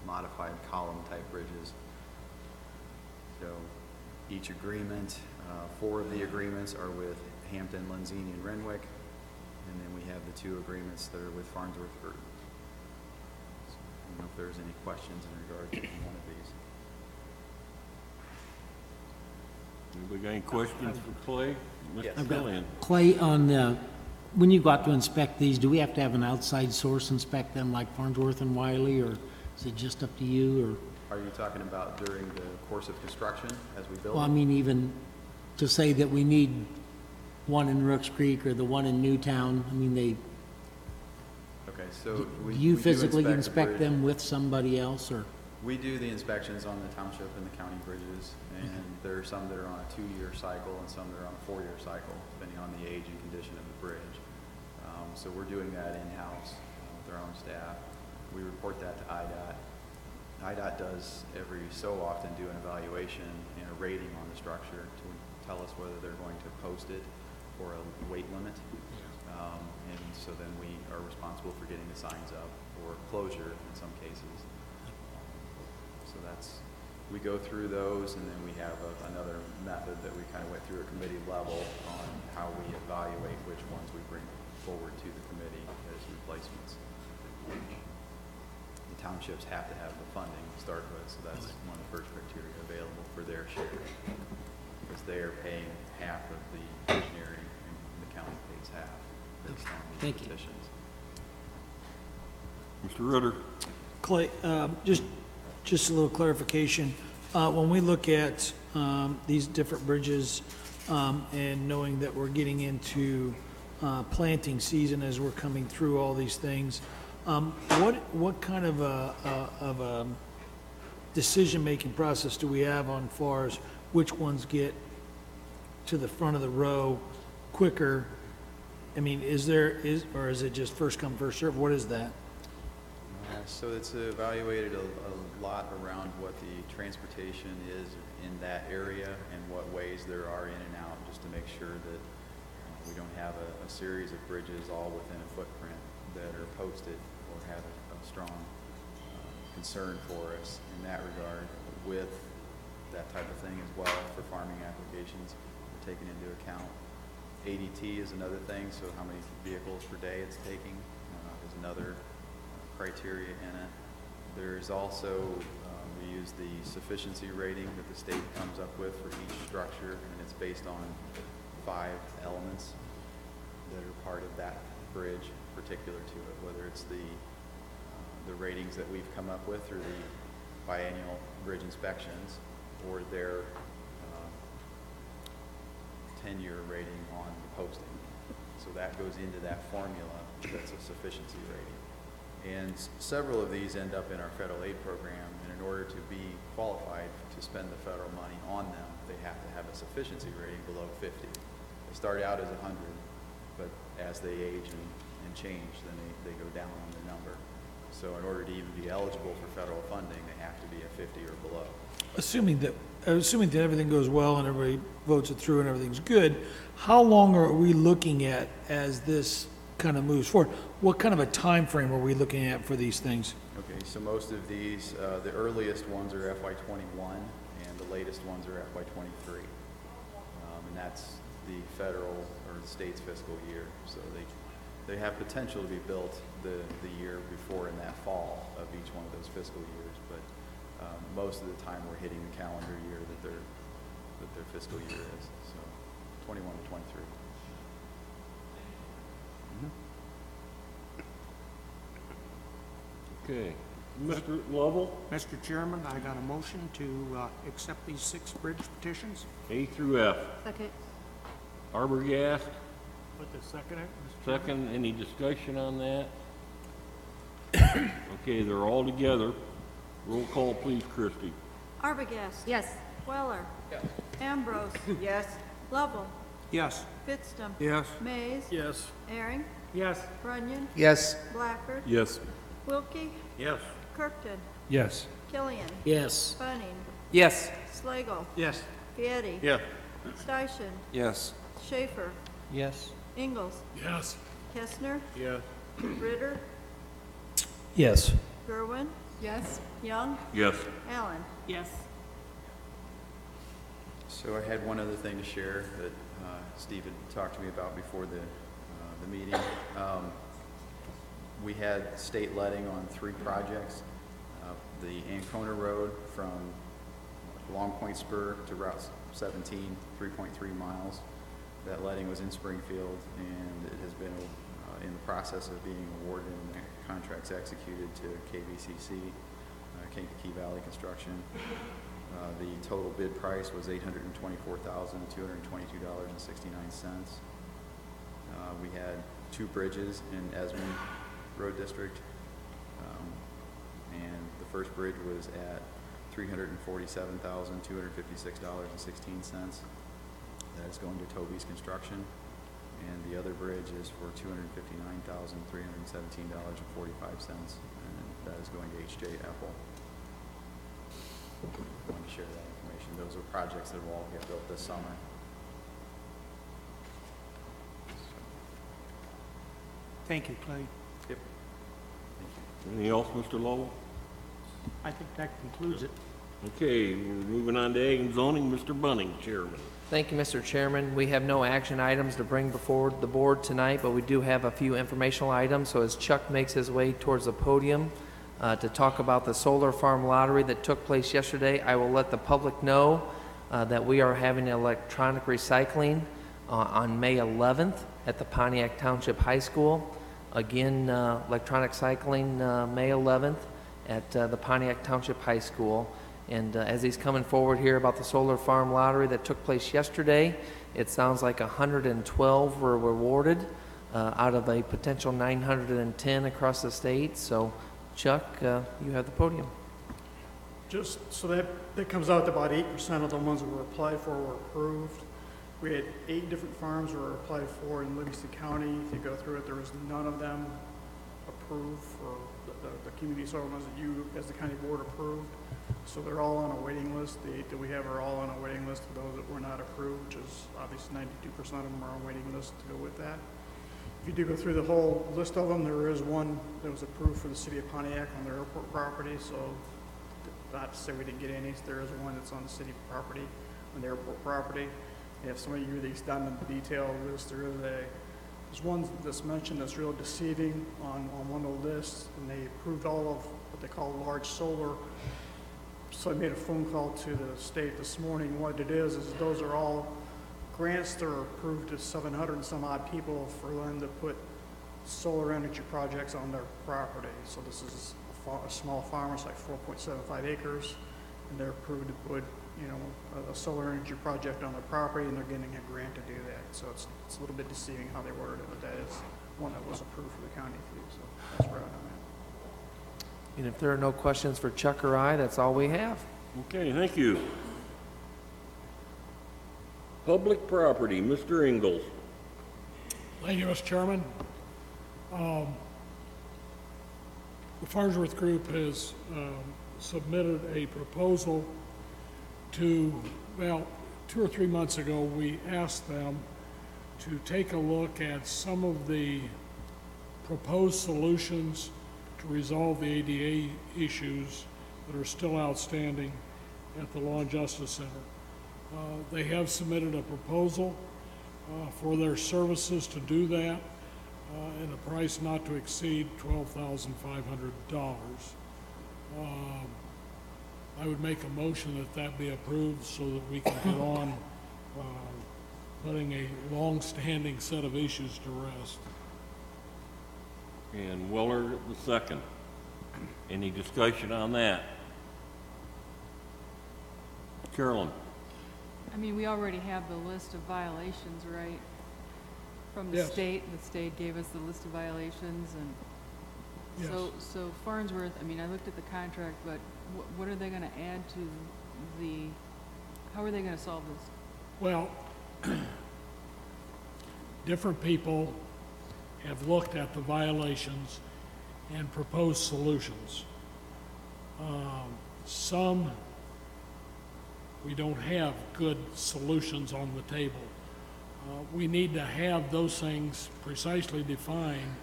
S16: modified column type bridges. So each agreement, 4 of the agreements are with Hampton, Lenzini, and Renwick, and then we have the 2 agreements that are with Farnsworth. So I don't know if there's any questions in regard to one of these.
S1: Anybody got any questions for Clay?
S16: Yes.
S1: Mr. Killian?
S12: Clay, when you go out to inspect these, do we have to have an outside source inspect them like Farnsworth and Wiley, or is it just up to you, or?
S16: Are you talking about during the course of construction as we build?
S12: Well, I mean, even to say that we need one in Rooks Creek or the one in Newtown, I mean, they,
S16: Okay, so
S12: do
S16: we
S12: you
S16: do
S12: physically
S16: the
S12: inspect
S16: bridge.
S12: them with somebody else, or?
S16: We do the inspections on the township and the county bridges, and there are some that are on a 2-year cycle and some that are on a 4-year cycle, depending on the age and condition of the bridge. So we're doing that in-house with our own staff. We report that to IDOT. IDOT does every so often do an evaluation and a rating on the structure to tell us whether they're going to post it for a weight limit. And so then we are responsible for getting the signs up or closure in some cases. So we go through those, and then we have another method that we kind of went through at committee level on how we evaluate which ones we bring forward to the committee as replacements. The townships have to have the funding to start with, so that's one of the first criteria available for their share, because they are paying half of the engineering and the county pays half based on the
S12: Thank you.
S16: petitions.
S1: Mr. Ritter?
S4: Clay, just a little clarification. When we look at these different bridges and knowing that we're getting into planting season as we're coming through all these things, what kind of a decision-making process do we have on far as which ones get to the front of the row quicker? I mean, or is it just first come, first serve? What is that?
S16: So it's evaluated a lot around what the transportation is in that area and what ways there are in and out, just to make sure that we don't have a series of bridges all within a footprint that are posted or have a strong concern for us in that regard. With that type of thing as well for farming applications, we're taking into account ADT is another thing, so how many vehicles per day it's taking is another criteria in it. There's also, we use the sufficiency rating that the state comes up with for each structure, and it's based on 5 elements that are part of that bridge particular to it, whether it's the ratings that we've come up with through the biannual bridge inspections or their 10-year rating on the posting. So that goes into that formula that's a sufficiency rating. And several of these end up in our federal aid program, and in order to be qualified to spend the federal money on them, they have to have a sufficiency rating below 50. They start out as 100, but as they age and change, then they go down on the number. So in order to even be eligible for federal funding, they have to be a 50 or below.
S4: Assuming that everything goes well and everybody votes it through and everything's good, how long are we looking at as this kind of moves forward? What kind of a time frame are we looking at for these things?
S16: Okay, so most of these, the earliest ones are FY21, and the latest ones are FY23. And that's the federal or the state's fiscal year. So they have potential to be built the year before in that fall of each one of those fiscal years, but most of the time we're hitting the calendar year that their fiscal year is, so 21 to 23.
S1: Okay. Mr. Lovell?
S15: Mr. Chairman, I got a motion to accept these 6 bridge petitions.
S1: A through F.
S3: Second.
S1: Arbogast,
S15: Put the second it, Mr.
S1: second. Any discussion on that? Okay, they're all together. Roll call, please, Christie.
S3: Arbogast.
S6: Yes.
S3: Weller.
S9: Yes.
S3: Ambrose. Yes. Lovell.
S15: Yes.
S3: Fitstum.
S15: Yes.
S3: Mays.
S15: Yes.
S3: Aaron.
S15: Yes.
S3: Runyon.
S14: Yes.
S3: Blackford.
S1: Yes.
S3: Wilkie.
S15: Yes.
S3: Kirkton.
S14: Yes.
S3: Killian.
S12: Yes.
S3: Bunning.
S14: Yes.
S3: Slagle.
S15: Yes.
S3: Fieri.
S1: Yes.
S3: Steichen.
S14: Yes.
S3: Schaefer.
S9: Yes.
S3: Ingalls.
S8: Yes.
S3: Kestner.
S15: Yes.
S3: Ritter.
S4: Yes.
S3: Gerwin.
S6: Yes.
S3: Young.
S1: Yes.
S3: Allen.
S6: Yes.
S16: So I had one other thing to share that Steve had talked to me about before the meeting. We had state letting on 3 projects. The Ancona Road from Long Point Spur to Route 17, 3.3 miles. That letting was in Springfield, and it has been in the process of being awarded, and the contract's executed to KVCC. Kankakee Valley Construction. The total bid price was $824,222.69. We had 2 bridges in Esmond Road District, and the first bridge was at $347,256.16. That is going to Toby's Construction, and the other bridge is for $259,317.45, and that is going to H.J. Apple. I want to share that information. Those are projects that will all get built this summer.
S15: Thank you, Clay.
S16: Yep.
S1: Anything else, Mr. Lowell?
S15: I think that concludes it.
S1: Okay, we're moving on to Ag and Zoning. Mr. Bunning, Chairman.
S17: Thank you, Mr. Chairman. We have no action items to bring before the board tonight, but we do have a few informational items. So as Chuck makes his way towards the podium to talk about the solar farm lottery that took place yesterday, I will let the public know that we are having electronic recycling on May 11th at the Pontiac Township High School. Again, electronic cycling May 11th at the Pontiac Township High School. And as he's coming forward here about the solar farm lottery that took place yesterday, it sounds like 112 were rewarded out of a potential 910 across the state. So, Chuck, you have the podium.
S18: Just so that comes out to about 8% of the ones that were applied for were approved. We had 8 different farms that were applied for in Livingston County. If you go through it, there was none of them approved for the community solar ones that you, as the county board, approved. So they're all on a waiting list. The 8 that we have are all on a waiting list for those that were not approved, which is obviously 92% of them are on a waiting list to go with that. If you do go through the whole list of them, there is one that was approved for the city of Pontiac on their airport property. So not to say we didn't get any, there is one that's on the city property, on the airport property. And if somebody really down in the detail list, there's one that's mentioned that's real deceiving on one of the lists, and they approved all of what they call large solar. So I made a phone call to the state this morning. What it is those are all grants that are approved to 700 and some odd people for them to put solar energy projects on their property. So this is a small farm, it's like 4.75 acres, and they're approved to put, a solar energy project on their property, and they're getting a grant to do that. So it's a little bit deceiving how they worded it, but that is one that was approved for the county too. So that's where I'm at.
S17: And if there are no questions for Chuck or I, that's all we have.
S1: Okay, thank you. Public property, Mr. Ingalls.
S8: Thank you, Mr. Chairman. The Farnsworth Group has submitted a proposal to, 2 or 3 months ago, we asked them to take a look at some of the proposed solutions to resolve the ADA issues that are still outstanding at the Law and Justice Center. They have submitted a proposal for their services to do that at a price not to exceed $12,500. I would make a motion that that be approved so that we can get on putting a long-standing set of issues to rest.
S1: And Weller, the second. Any discussion on that? Carolyn?
S6: I mean, we already have the list of violations, right? From the
S8: Yes.
S6: state. The state gave us the list of violations, and
S8: Yes.
S6: so Farnsworth, I mean, I looked at the contract, but what are they gonna add to how are they gonna solve this?
S8: Well, different people have looked at the violations and proposed solutions. Some, we don't have good solutions on the table. We need to have those things precisely defined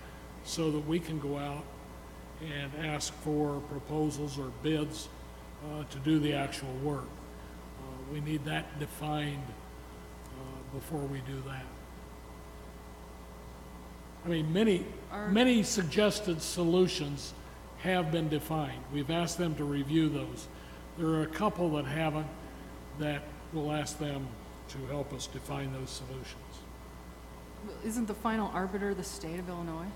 S8: so that we can go out and ask for proposals or bids to do the actual work. We need that defined before we do that. I mean, many suggested solutions have been defined. We've asked them to review those. There are a couple that haven't, that we'll ask them to help us define those solutions.
S6: Isn't the final arbiter the state of Illinois?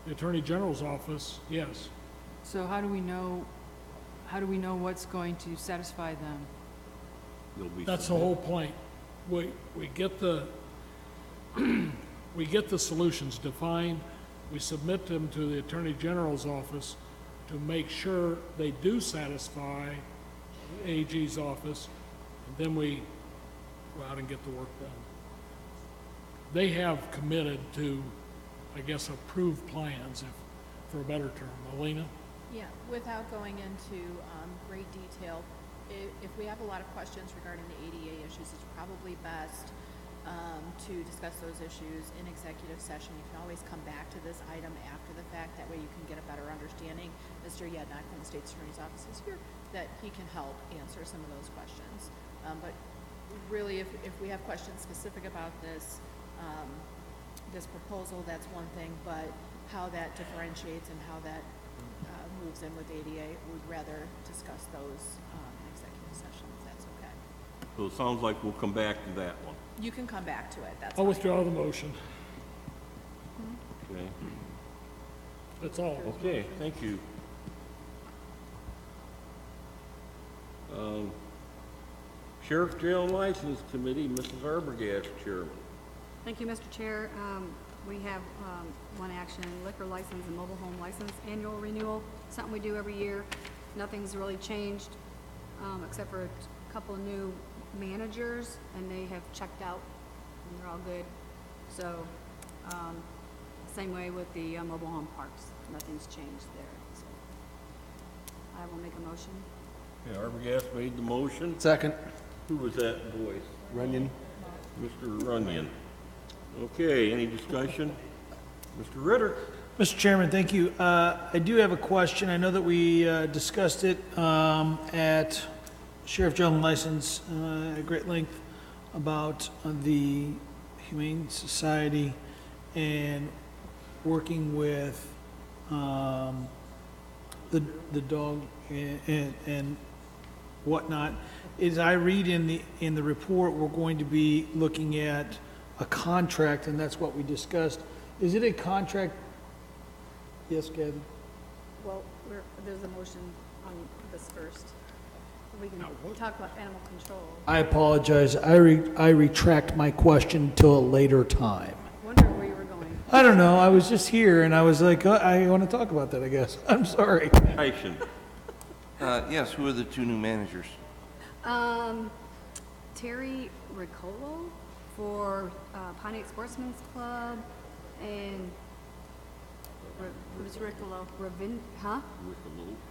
S8: The Attorney General's office, yes.
S6: So how do we know how do we know what's going to satisfy them?
S1: You'll be
S8: That's the whole point. We get the, we get the solutions defined, we submit them to the Attorney General's office to make sure they do satisfy the AG's office, and then we go out and get the work done. They have committed to, I guess, approved plans, if, for a better term. Alina?
S13: Yeah, without going into great detail, if we have a lot of questions regarding the ADA issues, it's probably best to discuss those issues in executive session. You can always come back to this item after the fact. That way you can get a better understanding. Mr. Yednock from the State's Attorney's Office is here, that he can help answer some of those questions. But really, if we have questions specific about this, this proposal, that's one thing, but how that differentiates and how that moves in with ADA, we'd rather discuss those in executive session, if that's okay.
S1: So it sounds like we'll come back to that one.
S13: You can come back to it, that's
S8: I'll
S13: fine.
S8: withdraw the motion.
S1: Okay.
S8: That's all.
S1: Okay, thank you. Sheriff Jail and License Committee, Mrs. Arbogast, Chairman.
S3: Thank you, Mr. Chair. We have one action, liquor license and mobile home license annual renewal, something we do every year. Nothing's really changed, except for a couple of new managers, and they have checked out, and they're all good. So, same way with the mobile home parks. Nothing's changed there. So, I will make a motion.
S1: Yeah, Arbogast made the motion.
S14: Second.
S1: Who was that voice?
S14: Runyon.
S1: Mr. Runyon. Okay, any discussion? Mr. Ritter?
S4: Mr. Chairman, thank you. I do have a question. I know that we discussed it at Sheriff Jail and License at great length about the Humane Society and working with the dog and whatnot. As I read in the report, we're going to be looking at a contract, and that's what we discussed. Is it a contract? Yes, Kevin?
S3: Well, there's a motion on this first. We can talk about animal control.
S4: I apologize. I retract my question till a later time.
S3: Wondering where you were going.
S4: I don't know. I was just here, and I was like, oh, I want to talk about that, I guess. I'm sorry.
S1: Action.
S7: Yes, who are the two new managers?
S3: Terry Riccolo for Pontiac Sportsman's Club, and
S10: It was Riccolo.
S3: Huh?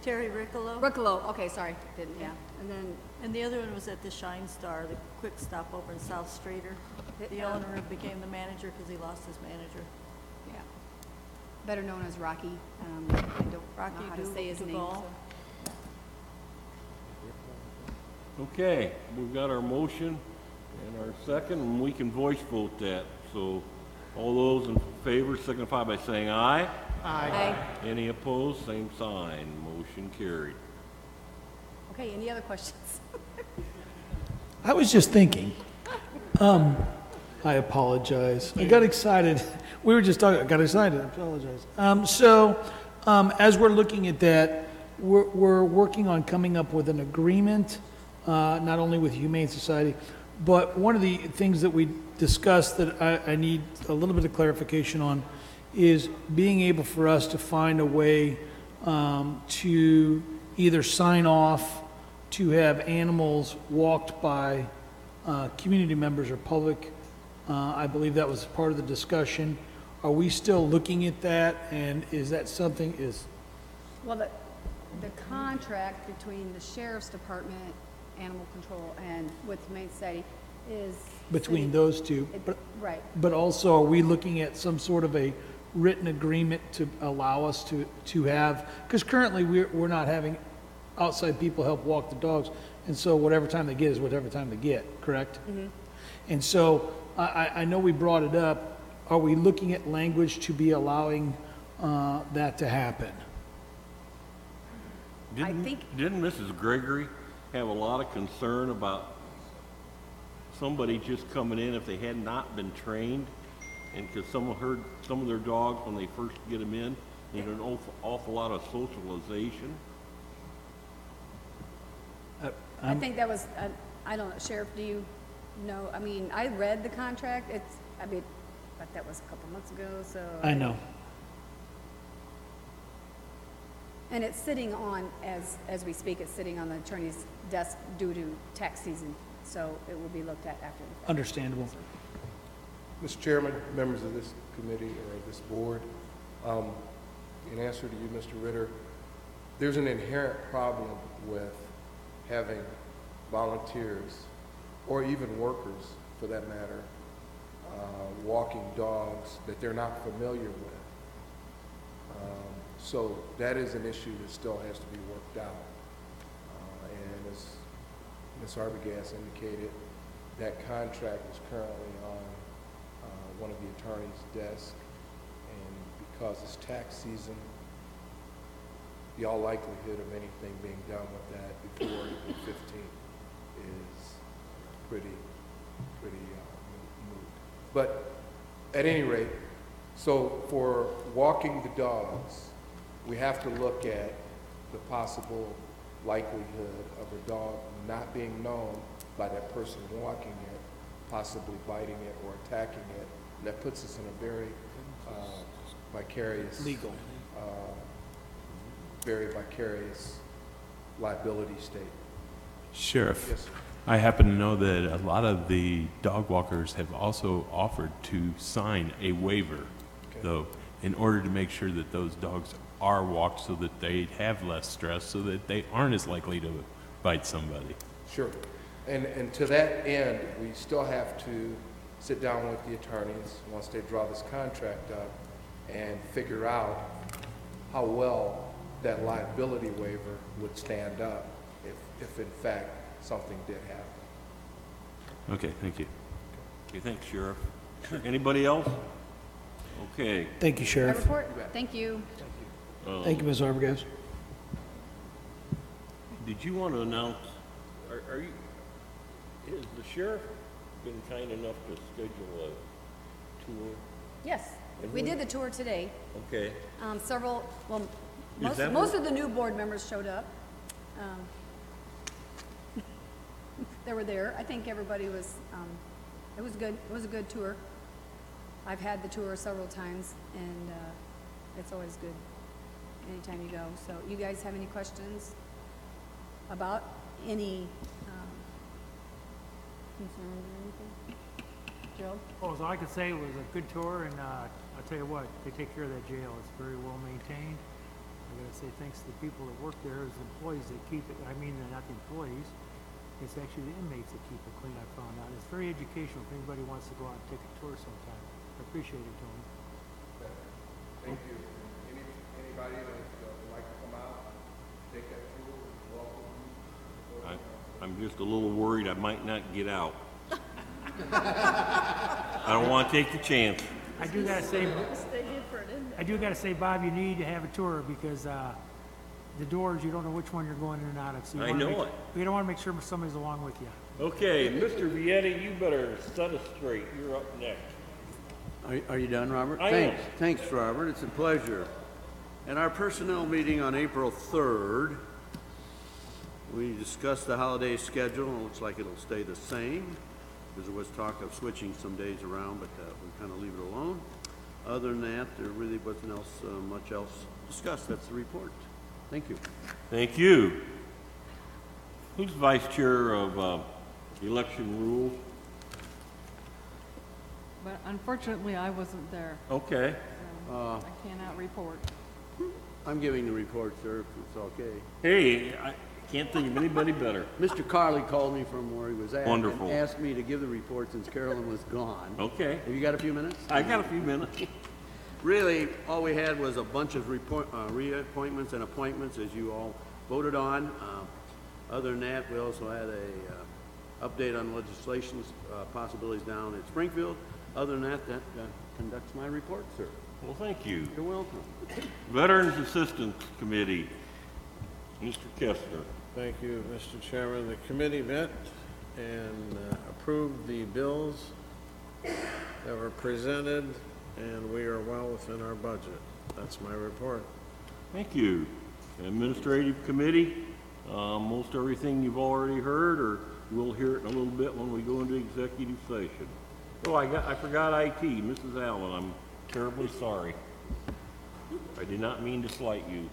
S10: Terry Riccolo.
S3: Riccolo. Okay, sorry. Didn't, yeah. And then
S10: And the other one was at the Shine Star, the Quick Stop over in South Streeter. The owner became the manager because he lost his manager.
S3: yeah, better known as Rocky. I don't know
S10: Rocky
S3: how to say his name.
S10: Duval.
S3: So.
S1: Okay, we've got our motion and our second, and we can voice vote that. So all those in favor signify by saying aye.
S3: Aye.
S1: Any opposed, same sign. Motion carried.
S3: Okay, any other questions?
S4: I was just thinking. I apologize. I got excited. We were just talking. I got excited. I apologize. As we're looking at that, we're working on coming up with an agreement, not only with Humane Society, but one of the things that we discussed that I need a little bit of clarification on is being able for us to find a way to either sign off to have animals walked by community members or public. I believe that was part of the discussion. Are we still looking at that, and is that something
S3: Well, the contract between the Sheriff's Department, Animal Control, and with Humane Society is...
S4: between those two?
S3: Right.
S4: But also, are we looking at some sort of a written agreement to allow us to have, because currently we're not having outside people help walk the dogs, and so whatever time they get is whatever time they get, correct?
S3: Mm-hmm.
S4: And so I know we brought it up. Are we looking at language to be allowing that to happen?
S1: Didn't Mrs. Gregory have a lot of concern about somebody just coming in if they had not been trained? And because someone heard some of their dogs when they first get them in, need an awful lot of socialization.
S3: I think that was, I don't know, Sheriff, do you know, I mean, I read the contract, but that was a couple months ago, so.
S4: I know.
S3: And it's sitting on, as we speak, it's sitting on the attorney's desk due to tax season, so it will be looked at after the fact.
S4: Understandable.
S14: Mr. Chairman, members of this committee or this board, in answer to you, Mr. Ritter, there's an inherent problem with having volunteers, or even workers for that matter, walking dogs that they're not familiar with. So that is an issue that still has to be worked out. And as Ms. Arbogast indicated, that contract is currently on one of the attorney's desk, and because it's tax season, the all likelihood of anything being done with that before April 15th is pretty moot. But at any rate, so for walking the dogs, we have to look at the possible likelihood of a dog not being known by that person walking it, possibly biting it or attacking it. And that puts us in a very vicarious,
S4: Legal.
S14: very vicarious liability state.
S19: Sheriff,
S14: Yes, sir.
S19: I happen to know that a lot of the dog walkers have also offered to sign a waiver, though, in order to make sure that those dogs are walked so that they have less stress, so that they aren't as likely to bite somebody.
S14: Sure. And to that end, we still have to sit down with the attorneys once they draw this contract up and figure out how well that liability waiver would stand up if in fact something did happen.
S19: Okay, thank you.
S1: Okay, thanks, Sheriff. Anybody else? Okay.
S4: Thank you,
S3: My
S4: Sheriff.
S3: report, thank you.
S4: Thank you, Ms. Arbogast.
S1: Did you want to announce, has the sheriff been kind enough to schedule a tour?
S3: Yes, we did the tour today.
S1: Okay.
S3: Several, well,
S1: Is that
S3: most of the new board members showed up. They were there. I think everybody was, it was good. It was a good tour. I've had the tour several times, and it's always good anytime you go. So you guys have any questions about any concerns or anything? Joe?
S20: Well, as I could say, it was a good tour, and I'll tell you what, they take care of that jail. It's very well maintained. I gotta say thanks to the people that work there, as employees that keep it. I mean, they're not the employees. It's actually the inmates that keep it clean, I found out. It's very educational if anybody wants to go out and take a tour sometime. I appreciate it, Tony.
S14: Thank you. Anybody that would like to come out, take that tour, welcome.
S1: I'm just a little worried I might not get out. I don't want to take the chance.
S20: I do gotta say, Bob, you need to have a tour because the doors, you don't know which one you're going in and out of. So
S1: I know it.
S20: You don't want to make sure somebody's along with you.
S1: Okay, Mr. Vietti, you better set us straight. You're up next.
S21: Are you done, Robert?
S1: I am.
S21: Thanks, Robert. It's a pleasure. At our personnel meeting on April 3rd, we discussed the holiday schedule, and it looks like it'll stay the same, because there was talk of switching some days around, but we kind of leave it alone. Other than that, there really wasn't much else discussed. That's the report. Thank you.
S1: Thank you. Who's vice chair of election rules?
S6: But unfortunately, I wasn't there.
S1: Okay.
S6: So I cannot report.
S21: I'm giving the report, sir, if it's okay.
S1: Hey, I can't think of anybody better.
S21: Mr. Carley called me from where he was at.
S1: Wonderful.
S21: And asked me to give the report since Carolyn was gone.
S1: Okay.
S21: Have you got a few minutes?
S1: I got a few minutes.
S21: Really, all we had was a bunch of reappointments and appointments, as you all voted on. Other than that, we also had a update on legislation possibilities down at Springfield. Other than that, that conducts my report, sir.
S1: Well, thank you.
S21: You're welcome.
S1: Veterans Assistance Committee, Mr. Kestner.
S22: Thank you, Mr. Chairman. The committee met and approved the bills that were presented, and we are well within our budget. That's my report.
S1: Thank you. Administrative Committee, Most everything you've already heard, or we'll hear it in a little bit when we go into executive session. Oh, I forgot IT, Mrs. Allen, I'm terribly sorry. I did not mean to slight you.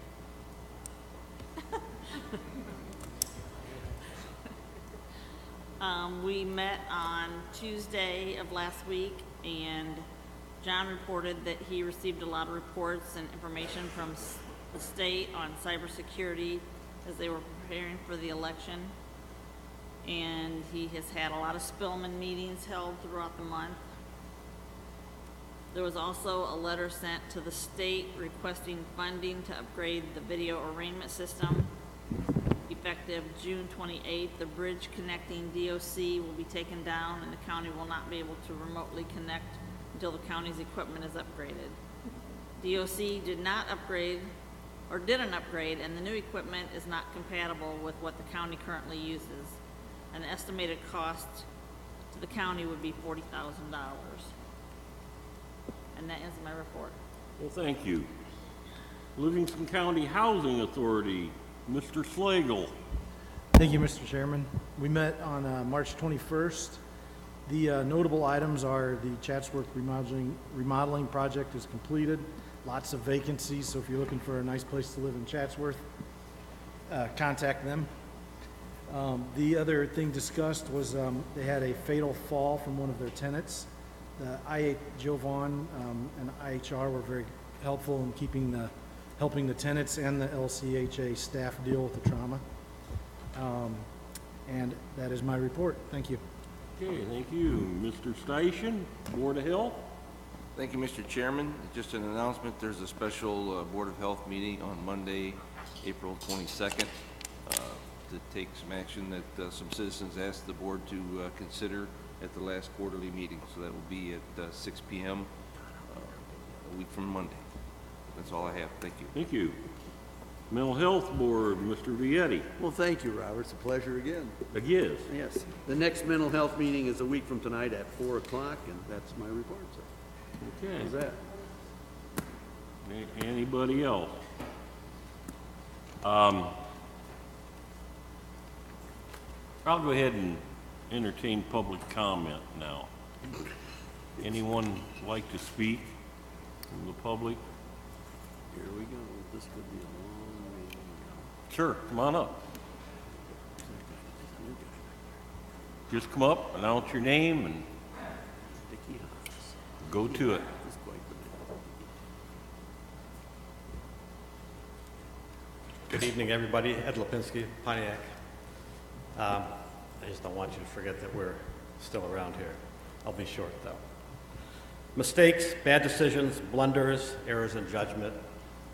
S2: We met on Tuesday of last week, and John reported that he received a lot of reports and information from the state on cybersecurity as they were preparing for the election. And he has had a lot of Spillman meetings held throughout the month. There was also a letter sent to the state requesting funding to upgrade the video arraignment system. Effective June 28th, the bridge connecting DOC will be taken down and the county will not be able to remotely connect until the county's equipment is upgraded. DOC did not upgrade, or did an upgrade, and the new equipment is not compatible with what the county currently uses. An estimated cost to the county would be $40,000. And that ends my report.
S1: Well, thank you. Livingston County Housing Authority, Mr. Slagle.
S11: Thank you, Mr. Chairman. We met on March 21st. The notable items are the Chatsworth remodeling project is completed. Lots of vacancies, so if you're looking for a nice place to live in Chatsworth, contact them. The other thing discussed was they had a fatal fall from one of their tenants. Joe Vaughn and IHR were very helpful in helping the tenants and the LCHA staff deal with the trauma. And that is my report. Thank you.
S1: Okay, thank you. Mr. Station, Board of Health.
S7: Thank you, Mr. Chairman. Just an announcement, there's a special Board of Health meeting on Monday, April 22nd, to take some action that some citizens asked the board to consider at the last quarterly meeting. So that will be at 6 p.m. A week from Monday. That's all I have. Thank you.
S1: Thank you. Mental Health Board, Mr. Vietti.
S21: Well, thank you, Robert. It's a pleasure again.
S1: Yes.
S21: Yes. The next mental health meeting is a week from tonight at 4 o'clock, and that's my report, sir.
S1: Okay.
S21: How's that?
S1: Anybody else? I'll go ahead and entertain public comment now. Anyone like to speak from the public?
S21: Here we go. This could be a long meeting.
S1: Sure, come on up. Just come up, announce your name, and go to it.
S23: Good evening, everybody. Ed Lipinski, Pontiac. I just don't want you to forget that we're still around here. I'll be short, though. Mistakes, bad decisions, blunders, errors in judgment,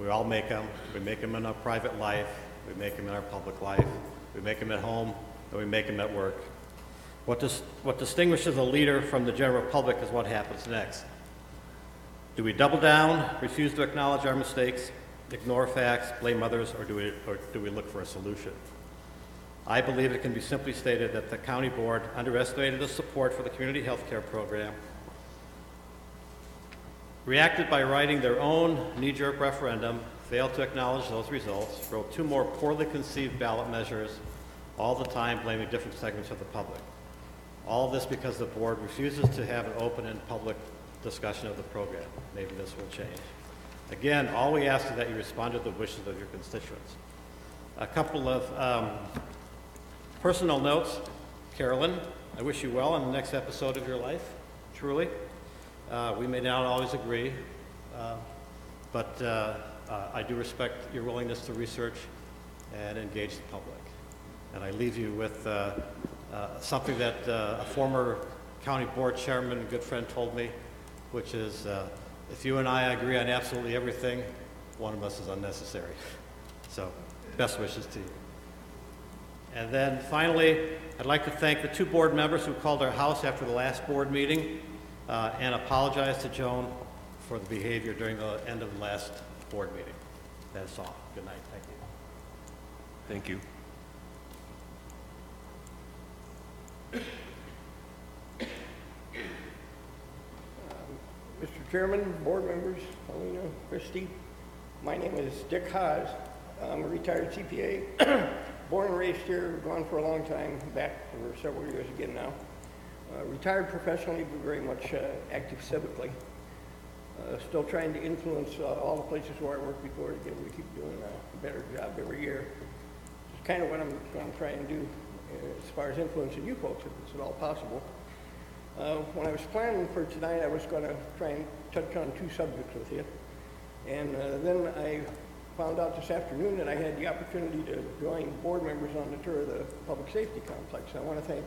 S23: we all make them. We make them in our private life, we make them in our public life, we make them at home, and we make them at work. What distinguishes a leader from the general public is what happens next. Do we double down, refuse to acknowledge our mistakes, ignore facts, blame others, or do we look for a solution? I believe it can be simply stated that the county board underestimated the support for the community health care program, reacted by writing their own knee-jerk referendum, failed to acknowledge those results, wrote two more poorly conceived ballot measures, all the time blaming different segments of the public. All this because the board refuses to have an open and public discussion of the program. Maybe this will change. Again, all we ask is that you respond to the wishes of your constituents. A couple of personal notes. Carolyn, I wish you well in the next episode of your life, truly. We may not always agree, but I do respect your willingness to research and engage the public. And I leave you with something that a former county board chairman and good friend told me, which is, if you and I agree on absolutely everything, one of us is unnecessary. So, best wishes to you. And then finally, I'd like to thank the two board members who called our house after the last board meeting and apologize to Joan for the behavior during the end of the last board meeting. That's all. Good night. Thank you.
S1: Thank you.
S24: Mr. Chairman, board members, Paulina, Christie, my name is Dick Haas. I'm a retired CPA. Born and raised here, gone for a long time, back for several years again now. Retired professionally, but very much active civically. Still trying to influence all the places where I worked before to get able to keep doing a better job every year. It's kind of what I'm going to try and do as far as influencing you folks, if it's at all possible. When I was planning for tonight, I was going to try and touch on two subjects with you. And then I found out this afternoon that I had the opportunity to join board members on the tour of the public safety complex. I want to thank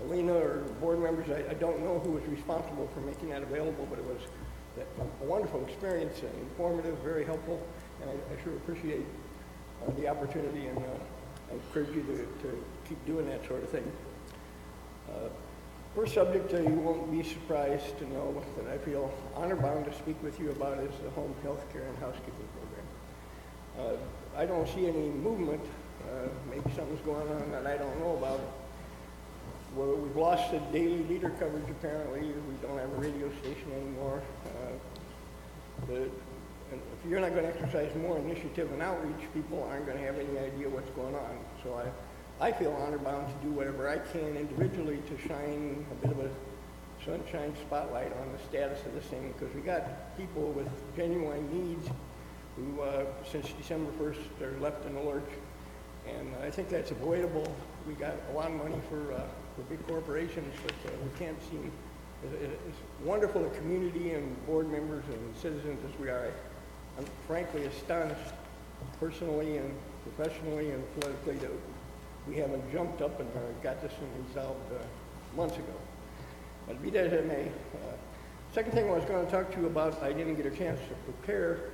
S24: Alina or board members. I don't know who was responsible for making that available, but it was a wonderful experience and informative, very helpful, and I sure appreciate the opportunity, and I encourage you to keep doing that sort of thing. First subject you won't be surprised to know that I feel honor-bound to speak with you about is the home health care and housekeeping program. I don't see any movement. Maybe something's going on that I don't know about. Well, we've lost the daily leader coverage, apparently. We don't have a radio station anymore. And if you're not going to exercise more initiative and outreach, people aren't going to have any idea what's going on. So I feel honor-bound to do whatever I can individually to shine a bit of a sunshine spotlight on the status of this thing, because we got people with genuine needs who, since December 1st, are left in the lurch. And I think that's avoidable. We got a lot of money for big corporations, but we can't seem, as wonderful a community and board members and citizens as we are, I'm frankly astonished, personally and professionally and politically, that we haven't jumped up and got this thing resolved months ago. But be that as it may, second thing I was going to talk to you about, I didn't get a chance to prepare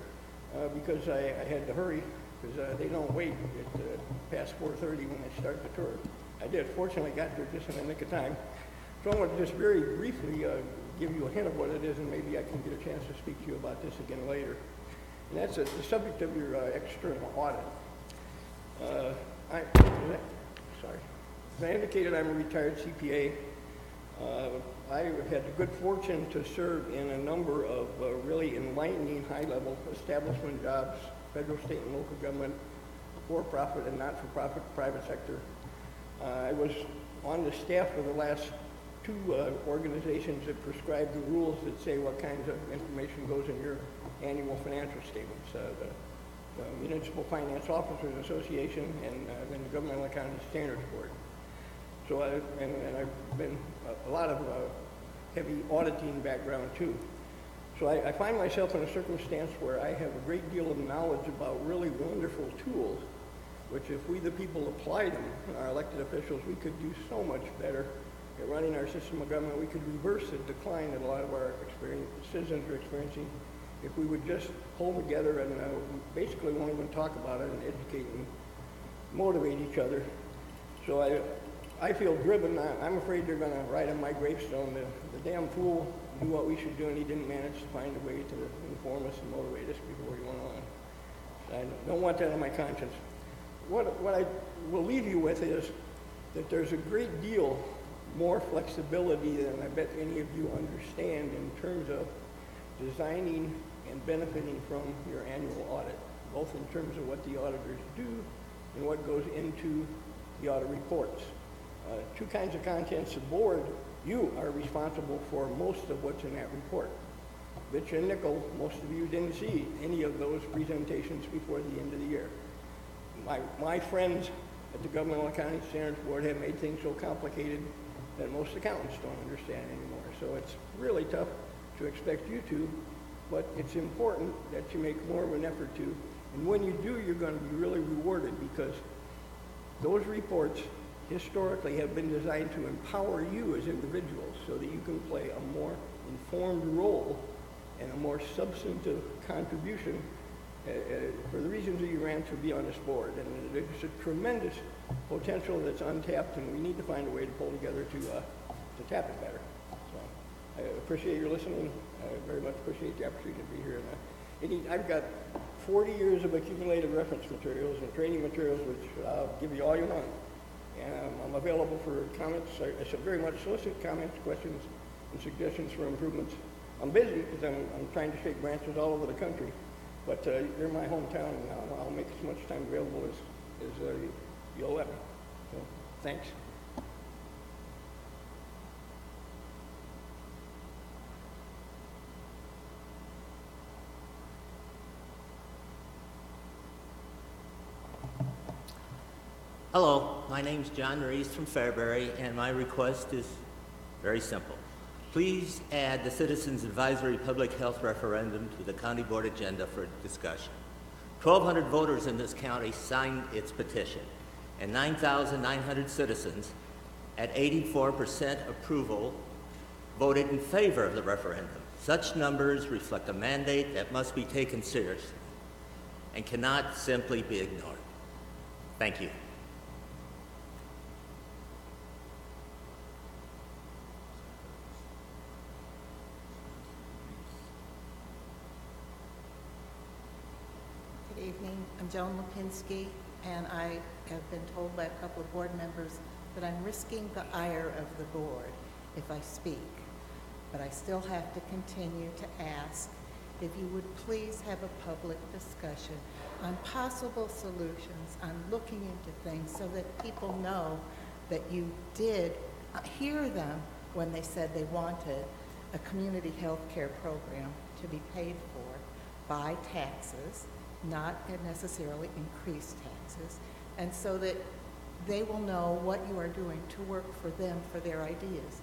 S24: because I had to hurry, because they don't wait at past 4:30 when they start the tour. I did. Fortunately, got here just in the nick of time. So I want to just very briefly give you a hint of what it is, and maybe I can get a chance to speak to you about this again later. And that's the subject of your external audit. Sorry. As I indicated, I'm a retired CPA. I had the good fortune to serve in a number of really enlightening high-level establishment jobs, federal, state, and local government, for-profit and not-for-profit private sector. I was on the staff of the last two organizations that prescribe the rules that say what kinds of information goes in your annual financial statements, the Municipal Finance Officers Association and then the Governmental Accounting Standards Board. So I've been a lot of heavy auditing background too. So I find myself in a circumstance where I have a great deal of knowledge about really wonderful tools, which if we the people applied them, our elected officials, we could do so much better at running our system of government. We could reverse the decline that a lot of our citizens are experiencing if we would just pull together and basically won't even talk about it and educate and motivate each other. So I feel driven. I'm afraid they're going to write on my gravestone, the damn fool knew what we should do and he didn't manage to find a way to inform us and motivate us before he went on. I don't want that on my conscience. What I will leave you with is that there's a great deal more flexibility than I bet any of you understand in terms of designing and benefiting from your annual audit, both in terms of what the auditors do and what goes into the audit reports. Two kinds of contents. The board, you are responsible for most of what's in that report. Bitch and nickel, most of you didn't see any of those presentations before the end of the year. My friends at the Governmental Accounting Standards Board have made things so complicated that most accountants don't understand anymore. So it's really tough to expect you to, but it's important that you make more of an effort to. And when you do, you're going to be really rewarded, because those reports historically have been designed to empower you as individuals so that you can play a more informed role and a more substantive contribution for the reasons that you ran to be on this board. And there's a tremendous potential that's untapped, and we need to find a way to pull together to tap it better. So I appreciate your listening. I very much appreciate the opportunity to be here. And I've got 40 years of accumulated reference materials and training materials, which I'll give you all you want. And I'm available for comments. I should very much solicit comments, questions, and suggestions for improvements. I'm busy because I'm trying to shake branches all over the country, but you're my hometown, and I'll make as much time available as you'll let me. So, thanks.
S5: Hello, my name's John Reese from Fairbury, and my request is very simple. Please add the Citizens Advisory Public Health Referendum to the County Board agenda for discussion. 1,200 voters in this county signed its petition, and 9,900 citizens at 84% approval voted in favor of the referendum. Such numbers reflect a mandate that must be taken seriously and cannot simply be ignored. Thank you.
S9: Good evening. I'm Joan Lipinski, and I have been told by a couple of board members that I'm risking the ire of the board if I speak. But I still have to continue to ask if you would please have a public discussion on possible solutions, on looking into things so that people know that you did hear them when they said they wanted a community health care program to be paid for by taxes, not necessarily increased taxes, and so that they will know what you are doing to work for them, for their ideas.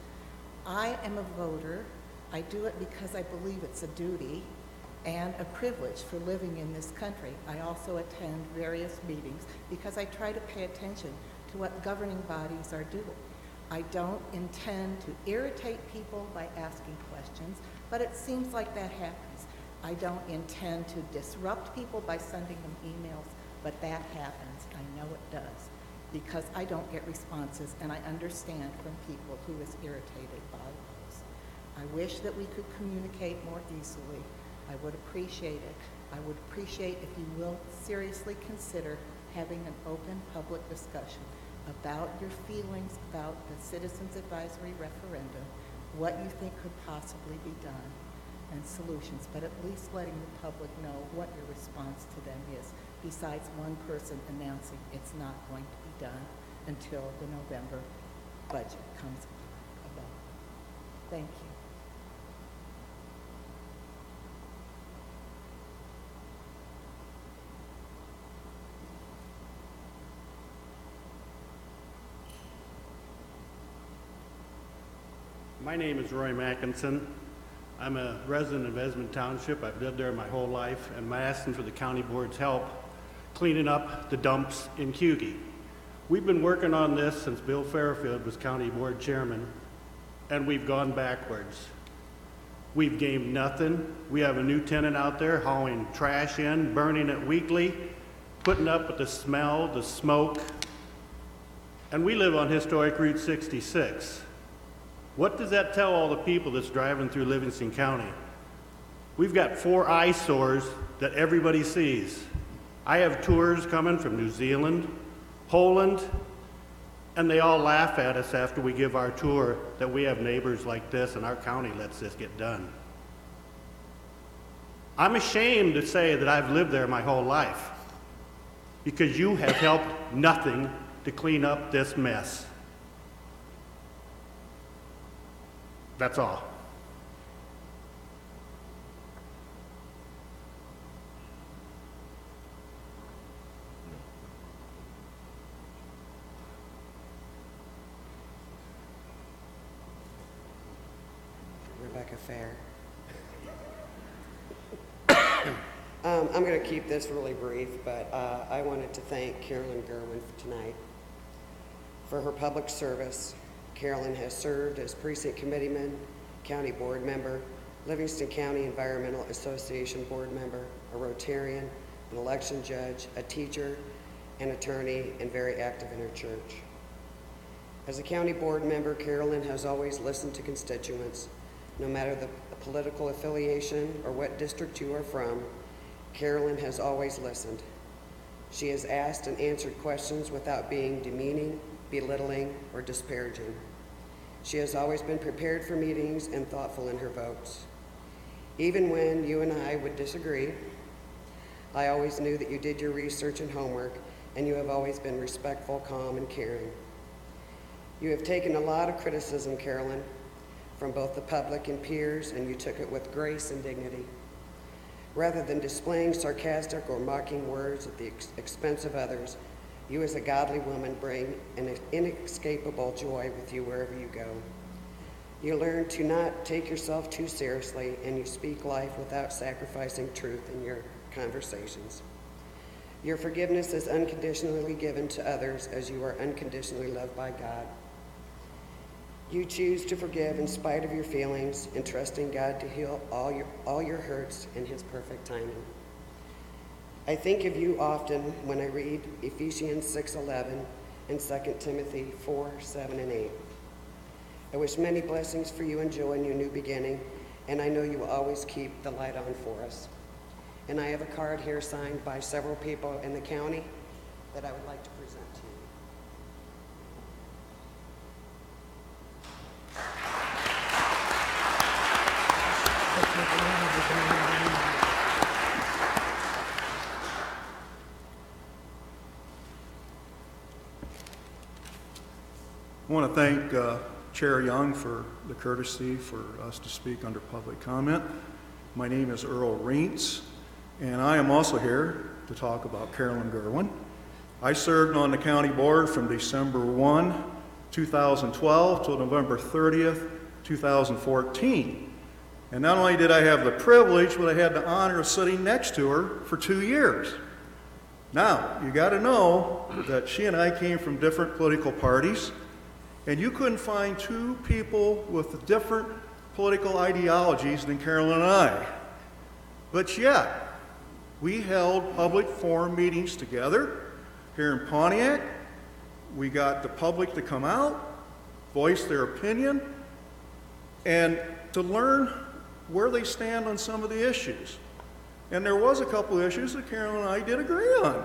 S9: I am a voter. I do it because I believe it's a duty and a privilege for living in this country. I also attend various meetings because I try to pay attention to what governing bodies are doing. I don't intend to irritate people by asking questions, but it seems like that happens. I don't intend to disrupt people by sending them emails, but that happens. I know it does, because I don't get responses, and I understand from people who is irritated by those. I wish that we could communicate more easily. I would appreciate it. I would appreciate if you will seriously consider having an open public discussion about your feelings about the Citizens Advisory Referendum, what you think could possibly be done, and solutions, but at least letting the public know what your response to them is, besides one person announcing it's not going to be done until the November budget comes about. Thank you.
S21: My name is Roy Mackinson. I'm a resident of Esmond Township. I've lived there my whole life, and I'm asking for the county board's help cleaning up the dumps in Hughie. We've been working on this since Bill Fairfield was county board chairman, and we've gone backwards. We've gained nothing. We have a new tenant out there hauling trash in, burning it weekly, putting up with the smell, the smoke, and we live on historic Route 66. What does that tell all the people that's driving through Livingston County? We've got 4 eyesores that everybody sees. I have tours coming from New Zealand, Poland, and they all laugh at us after we give our tour that we have neighbors like this and our county lets this get done. I'm ashamed to say that I've lived there my whole life because you have helped nothing to clean up this mess. That's all.
S12: Rebecca Fair. I'm going to keep this really brief, but I wanted to thank Carolyn Gerwin for tonight for her public service. Carolyn has served as precinct committeeman, county board member, Livingston County Environmental Association board member, a Rotarian, an election judge, a teacher, an attorney, and very active in her church. As a county board member, Carolyn has always listened to constituents. No matter the political affiliation or what district you are from, Carolyn has always listened. She has asked and answered questions without being demeaning, belittling, or disparaging. She has always been prepared for meetings and thoughtful in her votes. Even when you and I would disagree, I always knew that you did your research and homework and you have always been respectful, calm, and caring. You have taken a lot of criticism, Carolyn, from both the public and peers, and you took it with grace and dignity. Rather than displaying sarcastic or mocking words at the expense of others, you as a godly woman bring an inescapable joy with you wherever you go. You learn to not take yourself too seriously, and you speak life without sacrificing truth in your conversations. Your forgiveness is unconditionally given to others as you are unconditionally loved by God. You choose to forgive in spite of your feelings and trusting God to heal all your hurts in his perfect timing. I think of you often when I read Ephesians 6:11 and 2 Timothy 4:7 and 8. I wish many blessings for you and joy in your new beginning, and I know you will always keep the light on for us. And I have a card here signed by several people in the county that I would like to present to you.
S15: I want to thank Chair Young for the courtesy for us to speak under public comment. My name is Earl Reentz, and I am also here to talk about Carolyn Gerwin. I served on the county board from December 1, 2012 till November 30th, 2014. And not only did I have the privilege, but I had the honor of sitting next to her for 2 years. Now, you got to know that she and I came from different political parties, and you couldn't find two people with different political ideologies than Carolyn and I. But yet, we held public forum meetings together here in Pontiac. We got the public to come out, voice their opinion, and to learn where they stand on some of the issues. And there was a couple of issues that Carolyn and I did agree on,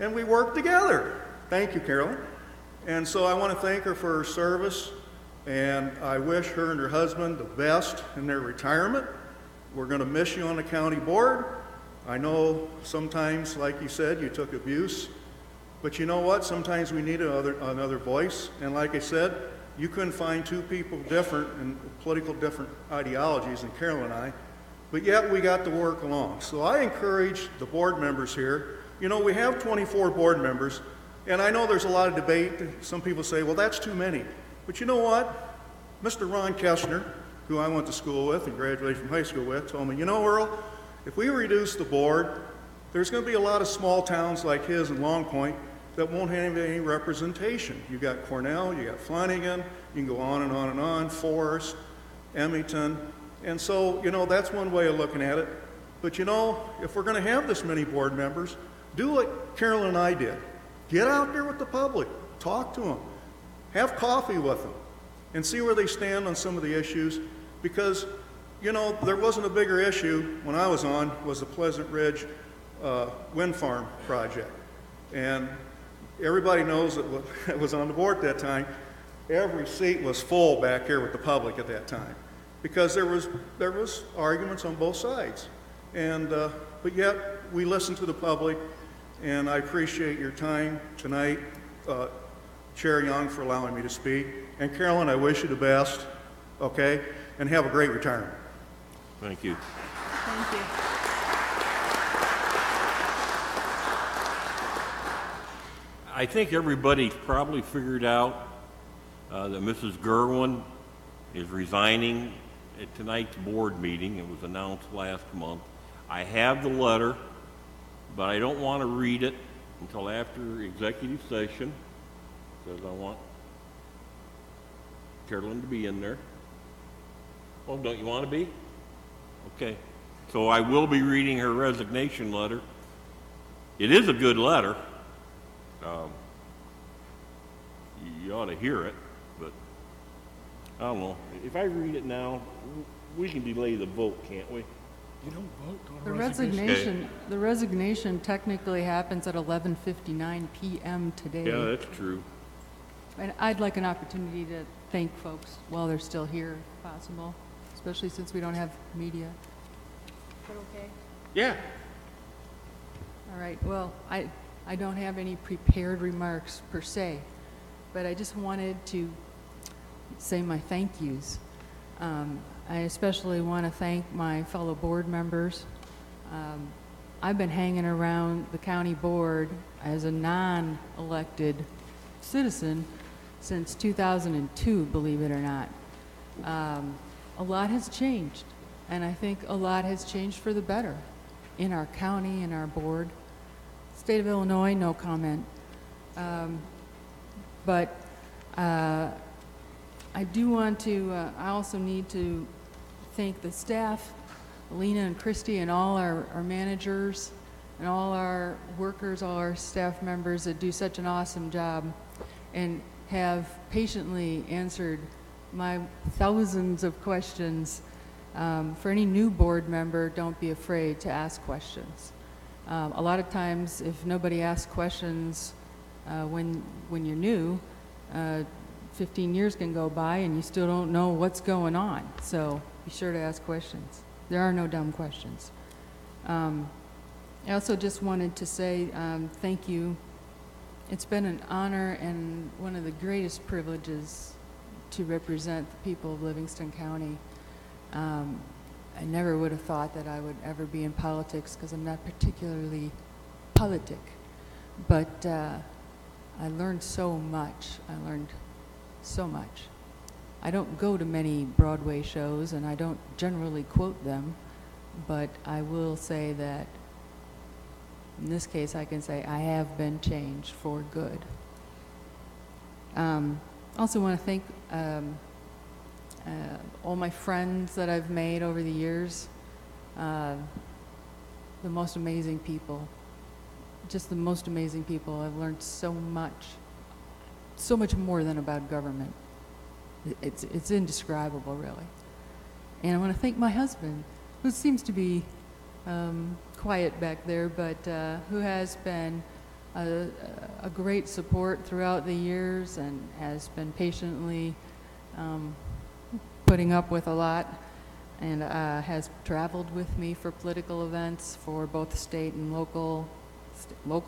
S15: and we worked together. Thank you, Carolyn. And so I want to thank her for her service, and I wish her and her husband the best in their retirement. We're going to miss you on the county board. I know sometimes, like you said, you took abuse, but you know what? Sometimes we need another voice. And like I said, you couldn't find two people different and political different ideologies than Carolyn and I, but yet we got to work along. So I encourage the board members here. You know, we have 24 board members, and I know there's a lot of debate. Some people say, well, that's too many. But you know what? Mr. Ron Kestner, who I went to school with and graduated from high school with, told me, you know, Earl, if we reduce the board, there's going to be a lot of small towns like his in Long Point that won't have any representation. You got Cornell, you got Flanagan, you can go on and on and on, Forest, Emmington. And so, you know, that's one way of looking at it. But you know, if we're going to have this many board members, do what Carolyn and I did. Get out there with the public, talk to them, have coffee with them, and see where they stand on some of the issues. Because, you know, there wasn't a bigger issue when I was on, was the Pleasant Ridge wind farm project. And everybody knows that was on the board at that time. Every seat was full back here with the public at that time, because there was arguments on both sides. And but yet we listened to the public, and I appreciate your time tonight, Chair Young, for allowing me to speak. And Carolyn, I wish you the best, okay? And have a great retirement.
S1: Thank you.
S2: Thank you.
S1: I think everybody's probably figured out that Mrs. Gerwin is resigning at tonight's board meeting. It was announced last month. I have the letter, but I don't want to read it until after executive session, because I want Carolyn to be in there. Well, don't you want to be? Okay. So I will be reading her resignation letter. It is a good letter. You ought to hear it, but I don't know. If I read it now, we can delay the vote, can't we?
S8: You don't vote on
S6: The
S8: resignation.
S6: the resignation technically happens at 11:59 p.m. today.
S1: Yeah, that's true.
S6: And I'd like an opportunity to thank folks while they're still here, if possible, especially since we don't have media. Is that okay?
S1: Yeah.
S6: All right, well, I don't have any prepared remarks per se, but I just wanted to say my thank yous. I especially want to thank my fellow board members. I've been hanging around the county board as a non-elected citizen since 2002, believe it or not. A lot has changed, and I think a lot has changed for the better in our county, in our board. State of Illinois, no comment. But I do want to, I also need to thank the staff, Alina and Christy, and all our managers, and all our workers, all our staff members that do such an awesome job and have patiently answered my thousands of questions. For any new board member, don't be afraid to ask questions. A lot of times, if nobody asks questions when you're new, 15 years can go by and you still don't know what's going on. So be sure to ask questions. There are no dumb questions. I also just wanted to say thank you. It's been an honor and one of the greatest privileges to represent the people of Livingston County. I never would have thought that I would ever be in politics because I'm not particularly politic, but I learned so much. I learned so much. I don't go to many Broadway shows and I don't generally quote them, but I will say that in this case I can say I have been changed for good. Also want to thank all my friends that I've made over the years, the most amazing people, just the most amazing people. I've learned so much more than about government. It's indescribable, really. And I want to thank my husband, who seems to be quiet back there, but who has been a great support throughout the years and has been patiently putting up with a lot, and has traveled with me for political events for both state and local,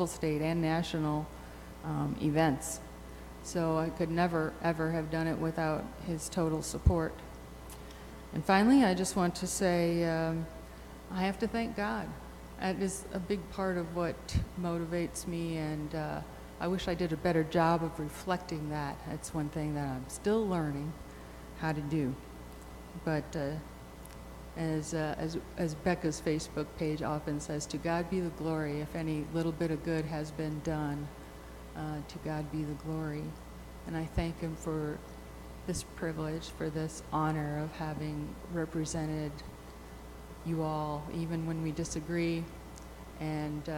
S6: state, and national events. So I could never, ever have done it without his total support. And finally, I just want to say I have to thank God. That is a big part of what motivates me, and I wish I did a better job of reflecting that. That's one thing that I'm still learning how to do. But as Becca's Facebook page often says, to God be the glory. If any little bit of good has been done, to God be the glory. And I thank him for this privilege, for this honor of having represented you all, even when we disagree. And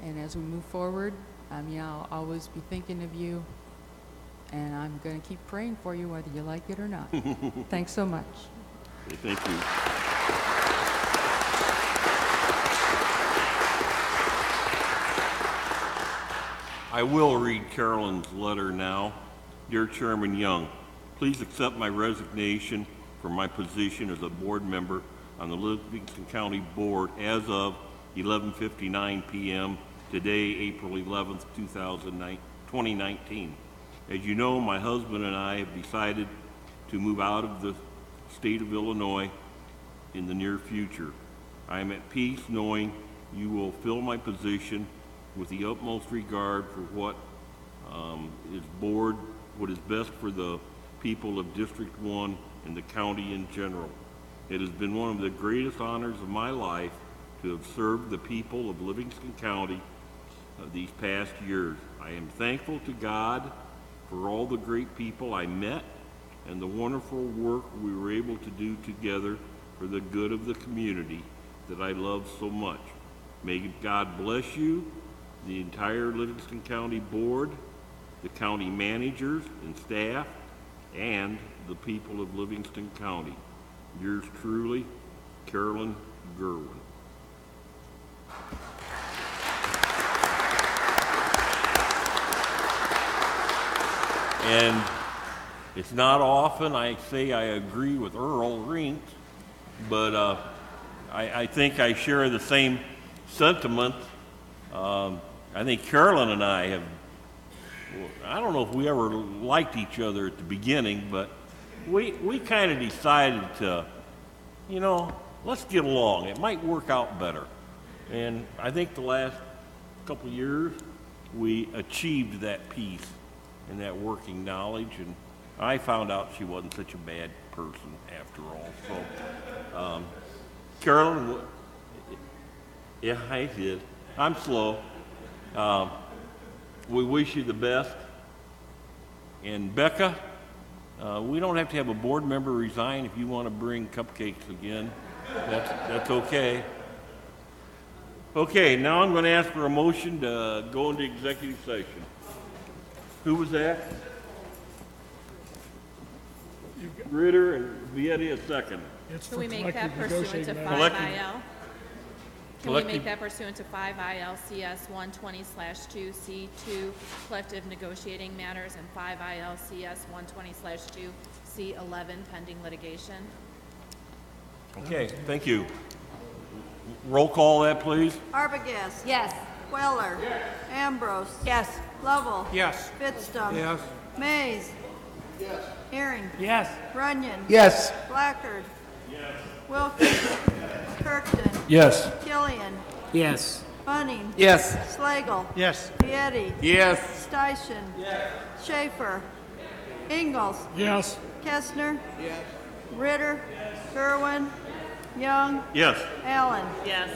S6: as we move forward, I'll always be thinking of you, and I'm going to keep praying for you whether you like it or not. Thanks so much.
S1: Okay, thank you. I will read Carolyn's letter now. Dear Chairman Young, please accept my resignation from my position as a board member on the Livingston County Board as of 11:59 p.m. today, April 11th, 2019. As you know, my husband and I have decided to move out of the state of Illinois in the near future. I am at peace knowing you will fill my position with the utmost regard for what is best for the people of District 1 and the county in general. It has been one of the greatest honors of my life to have served the people of Livingston County these past years. I am thankful to God for all the great people I met and the wonderful work we were able to do together for the good of the community that I love so much. May God bless you, the entire Livingston County Board, the county managers and staff, and the people of Livingston County. Yours truly, Carolyn Gerwin. And it's not often I say I agree with Earl Rink, but I think I share the same sentiment. I think Carolyn and I have, I don't know if we ever liked each other at the beginning, but we kind of decided to, you know, let's get along. It might work out better. And I think the last couple of years, we achieved that peace and that working knowledge, and I found out she wasn't such a bad person after all. So, Carolyn, yeah, I did. I'm slow. We wish you the best. And Becca, we don't have to have a board member resign if you want to bring cupcakes again. That's okay. Okay, now I'm going to ask for a motion to go into executive session. Who was that? Ritter and Vietti a second.
S8: It's
S13: Can we
S8: for
S13: make that
S8: collective
S13: pursuant to
S8: negotiating
S13: 5
S8: matters.
S13: IL? Can we make that pursuant to 5 ILCS 120/2C2 collective negotiating matters and 5 ILCS 120/2C11 pending litigation?
S1: Okay, thank you. Roll call that, please.
S16: Arbogast.
S13: Yes.
S16: Weller. Yes. Ambrose. Yes. Lovell.
S22: Yes.
S16: Fittstum.
S22: Yes.
S16: Mays. Yes. Herring.
S22: Yes.
S16: Runyon.
S22: Yes.
S16: Blackard. Yes. Wilkins. Kirkton.
S22: Yes.
S16: Killian.
S22: Yes.
S16: Bunning.
S22: Yes.
S16: Slagle.
S22: Yes.
S16: Vietti.
S22: Yes.
S16: Steichen. Yes. Schaefer. Ingalls.
S8: Yes.
S16: Kestner. Yes. Ritter. Gerwin. Young.
S1: Yes.
S16: Allen.
S2: Yes.